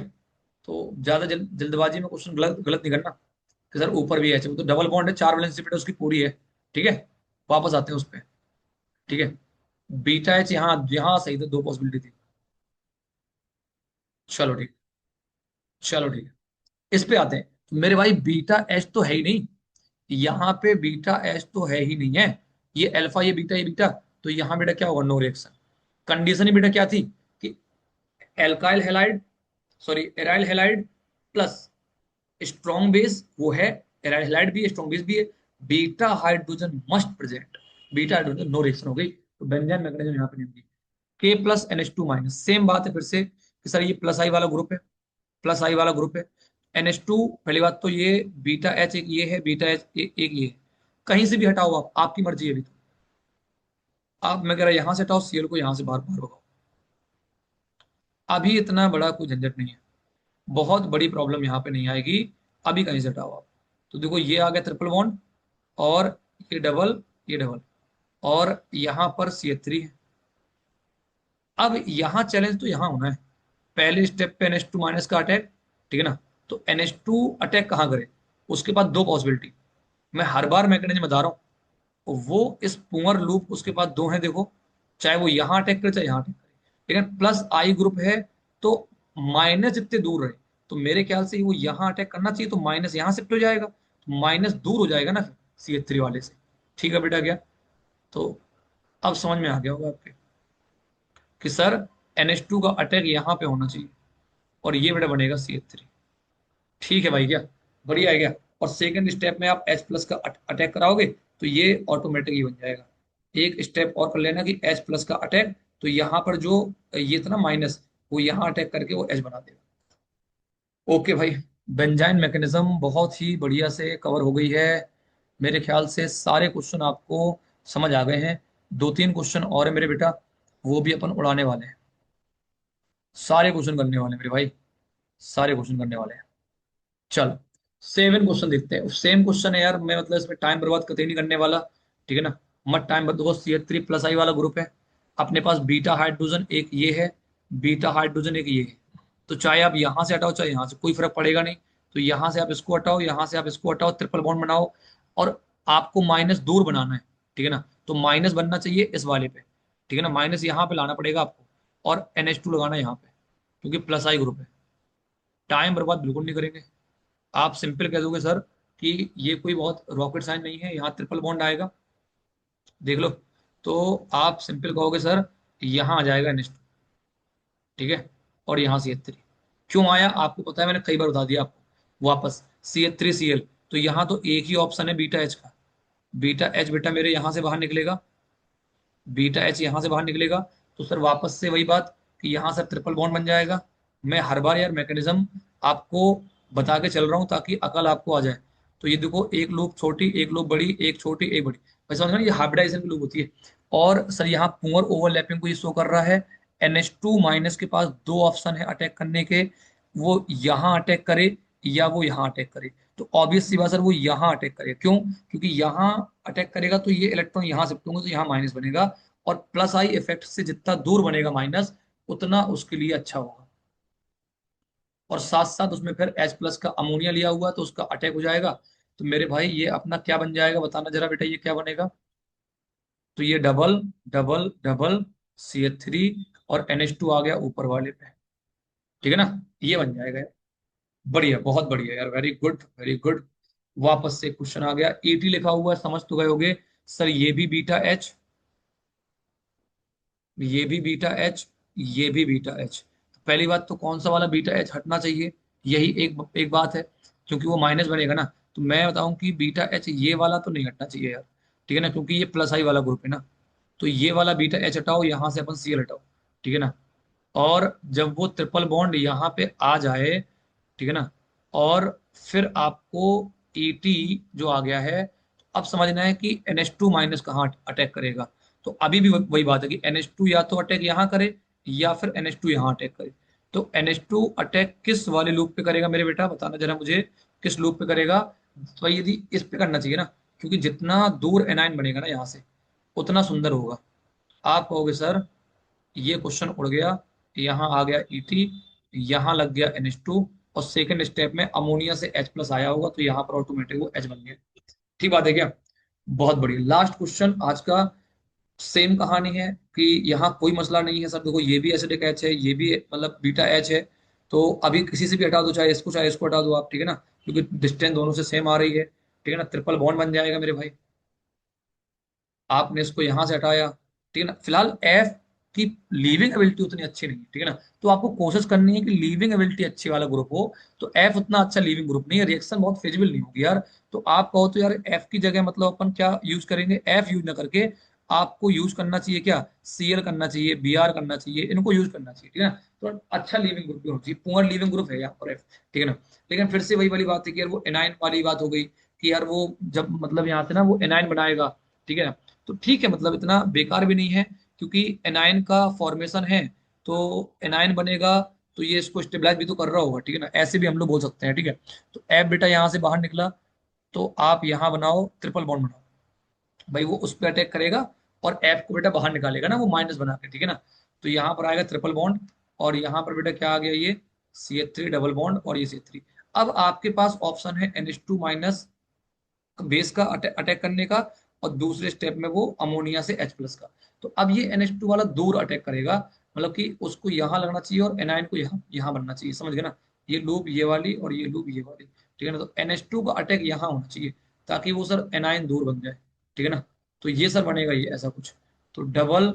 तो ज्यादा जल्दबाजी में क्वेश्चन गलत गलत नहीं करना कि सर ऊपर भी है, वो तो डबल बॉन्ड है, 4 वैलेंसी पेट उसकी पूरी है, ठीक है। वापस आते हैं उस पर, ठीक है। बीटा एच यहाँ यहाँ सही था, दो पॉसिबिलिटी थी। चलो ठीक, चलो ठीक है, इस पे आते हैं। तो मेरे भाई बीटा एच तो है ही नहीं, यहाँ पे बीटा एच तो है ही नहीं है। ये अल्फा, ये बीटा, तो यहाँ बेटा क्या होगा, नो रिएक्शन। कंडीशन ही बेटा क्या थी कि alkyl halide, sorry aryl halide plus strong base, वो है, एराइल हेलाइड भी है, स्ट्रॉन्ग बेस भी है, beta hydrogen must present, beta hydrogen, no reaction हो गई, तो बेंजाइन मैकेनिज्म यहाँ पे नहीं होगी। K+NH2 सेम बात है फिर से कि सर ये प्लस आई वाला ग्रुप है, प्लस आई वाला ग्रुप है। NH2, पहली बात तो ये बीटा एच एक ये है, बीटा एच एक ये है। कहीं से भी हटाओ आप, आपकी मर्जी है अभी तो। आप मैं कह रहा यहां से हटाओ Cl को, यहां से बार बार भगाओ, अभी इतना बड़ा कोई झंझट नहीं है, बहुत बड़ी प्रॉब्लम यहाँ पे नहीं आएगी। अभी कहीं से हटाओ आप, तो देखो ये आ गया ट्रिपल बॉन्ड, और ये डबल, ये डबल, और यहाँ पर CH3 है। अब यहाँ चैलेंज तो यहाँ होना है, पहले स्टेप पे NH2- का अटैक, ठीक है ना। तो NH2 अटैक कहाँ करे, उसके पास दो पॉसिबिलिटी, मैं हर बार मैकेनिज्म बता रहा हूँ, वो इस पुअर लूप उसके पास दो हैं देखो, चाहे वो यहाँ अटैक करे चाहे यहाँ अटैक करे, लेकिन प्लस आई ग्रुप है, तो माइनस जितने दूर रहे, तो मेरे ख्याल से वो यहाँ अटैक करना चाहिए, तो माइनस यहाँ शिफ्ट हो जाएगा, तो माइनस दूर हो जाएगा ना फिर CH3 वाले से। ठीक है बेटा, गया तो, अब समझ में आ गया होगा आपके कि सर NH2 का अटैक यहाँ पे होना चाहिए, और ये बेटा बनेगा CH3। ठीक है भाई, क्या बढ़िया है क्या। और सेकंड स्टेप में आप H+ का अटैक कराओगे, तो ये ऑटोमेटिक ही बन जाएगा। एक स्टेप और कर लेना कि H+ का अटैक, तो यहाँ पर जो ये था ना माइनस, वो यहाँ अटैक करके वो H बना देगा। ओके भाई, बेंजाइन मैकेनिज्म बहुत ही बढ़िया से कवर हो गई है। मेरे ख्याल से सारे क्वेश्चन आपको समझ आ गए हैं। दो तीन क्वेश्चन और है मेरे बेटा, वो भी अपन उड़ाने वाले हैं, सारे क्वेश्चन करने वाले हैं मेरे भाई, सारे क्वेश्चन करने वाले हैं। चलो, 7 क्वेश्चन देखते हैं। सेम क्वेश्चन है यार, मैं मतलब इसमें टाइम बर्बाद कतई नहीं करने वाला, ठीक है ना। मत टाइम बर्बाद, देखो CH3+ आई वाला ग्रुप है, अपने पास बीटा हाइड्रोजन एक ये है, बीटा हाइड्रोजन एक ये है, तो चाहे आप यहां से हटाओ चाहे यहां से, कोई फर्क पड़ेगा नहीं। तो यहां से आप इसको हटाओ, यहां से आप इसको हटाओ, ट्रिपल बॉन्ड बनाओ, और आपको माइनस दूर बनाना है, ठीक है ना। तो माइनस बनना चाहिए इस वाले पे, ठीक है ना, माइनस यहाँ पे लाना पड़ेगा आपको, और NH2 लगाना है यहाँ पे, क्योंकि प्लस आई ग्रुप है। टाइम बर्बाद बिल्कुल नहीं करेंगे, आप सिंपल कह दोगे सर कि ये कोई बहुत रॉकेट साइंस नहीं है, यहाँ ट्रिपल बॉन्ड आएगा, देख लो। तो आप सिंपल कहोगे सर यहाँ आ जाएगा NH2, ठीक है, और यहाँ CH3। क्यों आया आपको पता है, मैंने कई बार बता दिया आपको। वापस CH3Cl, तो यहाँ तो एक ही ऑप्शन है बीटा एच का, बीटा एच बेटा मेरे यहाँ से बाहर निकलेगा, बीटा एच यहाँ से बाहर निकलेगा, तो सर वापस से वही बात कि यहाँ से ट्रिपल बॉन्ड बन जाएगा। मैं हर बार यार मैकेनिज्म आपको बता के चल रहा हूँ ताकि अकल आपको आ जाए। तो ये देखो, एक लूप छोटी, एक लूप बड़ी, एक छोटी एक बड़ी, वैसे समझ में, ये हाइब्रिडाइजेशन की लूप होती है। और सर यहाँ पुअर ओवरलैपिंग को ये शो कर रहा है, NH2- के पास दो ऑप्शन है अटैक करने के, वो यहाँ अटैक करे या वो यहाँ अटैक करे। तो ऑब्वियस सी बात सर, वो यहाँ अटैक करे, क्यों, क्योंकि यहाँ अटैक करेगा तो ये इलेक्ट्रॉन यहाँ शिफ्ट होंगे, तो यहाँ माइनस बनेगा, और प्लस आई इफेक्ट से जितना दूर बनेगा माइनस, उतना उसके लिए अच्छा होगा। और साथ साथ उसमें फिर H प्लस का अमोनिया लिया हुआ है, तो उसका अटैक हो जाएगा। तो मेरे भाई ये अपना क्या बन जाएगा, बताना जरा बेटा, ये क्या बनेगा? तो ये डबल डबल डबल CH3 और NH2 आ गया ऊपर वाले पे। ठीक है ना? ये बन जाएगा यार। बढ़िया, बहुत बढ़िया यार, वेरी गुड वेरी गुड। वापस से क्वेश्चन आ गया, ET लिखा हुआ है, समझ तो गए होगे सर, ये भी बीटा एच, ये भी बीटा एच, ये भी बीटा एच। पहली बात तो कौन सा वाला बीटा एच हटना चाहिए, यही एक एक बात है, क्योंकि वो माइनस बनेगा ना। तो मैं बताऊं कि बीटा एच ये वाला तो नहीं हटना चाहिए यार, ठीक है ना, क्योंकि ये प्लस आई वाला ग्रुप है ना। तो ये वाला बीटा एच हटाओ, यहां से अपन Cl हटाओ, ठीक है ना। और जब वो ट्रिपल बॉन्ड यहाँ पे आ जाए, ठीक है ना, और फिर आपको ET जो आ गया है, अब समझना है कि NH2 माइनस कहाँ अटैक करेगा। तो अभी भी वही बात है कि NH2 या तो अटैक यहाँ करे, या फिर NH2 यहाँ अटैक करे। तो NH2 अटैक किस वाले लूप पे करेगा मेरे बेटा, बताना जरा मुझे, किस लूप पे करेगा? तो यदि इस पे करना चाहिए ना, क्योंकि जितना दूर एनाइन बनेगा ना यहाँ से, उतना सुंदर होगा। आप कहोगे सर ये क्वेश्चन उड़ गया, यहाँ आ गया ET, यहाँ लग गया NH2, और सेकंड स्टेप में अमोनिया से H प्लस आया होगा, तो यहाँ पर ऑटोमेटिक वो H बन गया। ठीक बात है क्या? बहुत बढ़िया। लास्ट क्वेश्चन आज का, सेम कहानी है कि यहाँ कोई मसला नहीं है सर, देखो ये भी एसिडिक एच है, ये भी मतलब बीटा एच है। तो अभी किसी से भी हटा दो, चाहे इसको हटा दो आप, ठीक है ना, क्योंकि डिस्टेंस दोनों से सेम आ रही है, ठीक है ना, ट्रिपल बॉन्ड बन जाएगा मेरे भाई। आपने इसको यहां से हटाया, ठीक है ना। फिलहाल एफ की लीविंग एबिलिटी उतनी अच्छी नहीं है, ठीक है ना, तो आपको कोशिश करनी है कि लीविंग एबिलिटी अच्छी वाला ग्रुप हो। तो एफ उतना अच्छा लीविंग ग्रुप नहीं है, रिएक्शन बहुत फिजिबल नहीं होगी यार। तो आप कहो तो यार एफ की जगह मतलब अपन क्या यूज करेंगे, एफ यूज ना करके आपको यूज करना चाहिए क्या, Cl करना चाहिए, Br करना चाहिए, इनको यूज करना चाहिए, ठीक है ना। तो अच्छा लीविंग ग्रुप भी होना चाहिए, पुअर लीविंग ग्रुप है यहाँ पर एफ, ठीक है ना। लेकिन फिर से वही वाली बात है कि यार वो एनाइन वाली बात हो गई, कि यार वो जब मतलब यहाँ से ना वो एनाइन बनाएगा, ठीक है ना। तो ठीक है, मतलब इतना बेकार भी नहीं है, क्योंकि एनायन का फॉर्मेशन है, तो एनायन बनेगा, तो ये इसको स्टेबलाइज भी तो कर रहा होगा, ठीक है ना, ऐसे भी हम लोग बोल सकते हैं, ठीक है। तो एफ बेटा यहाँ से बाहर निकला, तो आप यहाँ बनाओ ट्रिपल बॉन्ड बनाओ, भाई वो उस पर अटैक करेगा, और एफ को बेटा बाहर निकालेगा ना वो माइनस बना के, ठीक है ना। तो यहाँ पर आएगा ट्रिपल बॉन्ड, और यहाँ पर बेटा क्या आ गया, ये CH3 डबल बॉन्ड, और ये CH3। अब आपके पास ऑप्शन है NH2 माइनस बेस का अटैक करने का, और दूसरे स्टेप में वो अमोनिया से H प्लस का। तो अब ये NH2 वाला दूर अटैक करेगा, मतलब कि उसको यहाँ लगना चाहिए और एनायन को यहाँ यहाँ बनना चाहिए, समझ गए ना। ये लूप ये वाली और ये लूप ये वाली, ठीक है ना। तो NH2 का अटैक यहाँ होना चाहिए, ताकि वो सर एनायन दूर बन जाए, ठीक है ना। तो ये सर बनेगा ये ऐसा कुछ। तो डबल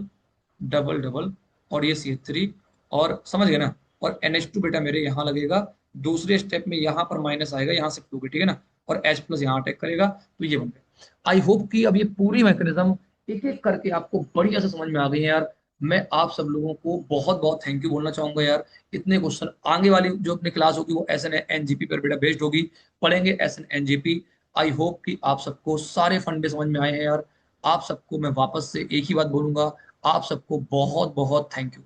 डबल डबल, और ये CH3, और समझ गए ना। और NH2 बेटा मेरे यहाँ लगेगा, दूसरे स्टेप में यहाँ पर माइनस आएगा, यहाँ शिफ्ट होगी, ठीक है ना, और H प्लस यहाँ अटैक करेगा। तो ये बन गया। आई होप कि अब ये पूरी मैकेनिज्म एक एक करके आपको बढ़िया से समझ में आ गई है यार। मैं आप सब लोगों को बहुत बहुत थैंक यू बोलना चाहूंगा यार। इतने क्वेश्चन आगे वाली जो अपनी क्लास होगी वो SN NGP पर बेटा बेस्ड होगी, पढ़ेंगे SN NGP। आई होप कि आप सबको सारे फंडे समझ में आए हैं यार। आप सबको मैं वापस से एक ही बात बोलूंगा, आप सबको बहुत बहुत थैंक यू,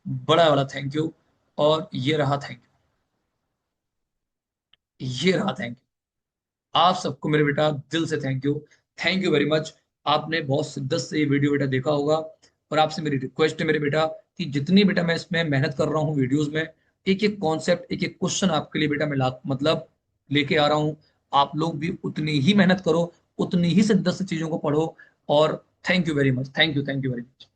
बड़ा वाला थैंक यू। और ये रहा थैंक यू, ये रहा थैंक यू। आप सबको मेरे बेटा दिल से thank you, thank you very much. आपने बहुत शिद्दत से ये वीडियो बेटा देखा होगा, और आपसे मेरी रिक्वेस्ट है मेरे बेटा, कि जितनी बेटा मैं इसमें मेहनत कर रहा हूँ वीडियोस में, एक एक कॉन्सेप्ट एक एक क्वेश्चन आपके लिए बेटा मैं मतलब लेके आ रहा हूँ। आप लोग भी उतनी ही मेहनत करो, उतनी ही शिद्दत से चीजों को पढ़ो। और thank you very much, thank you very much.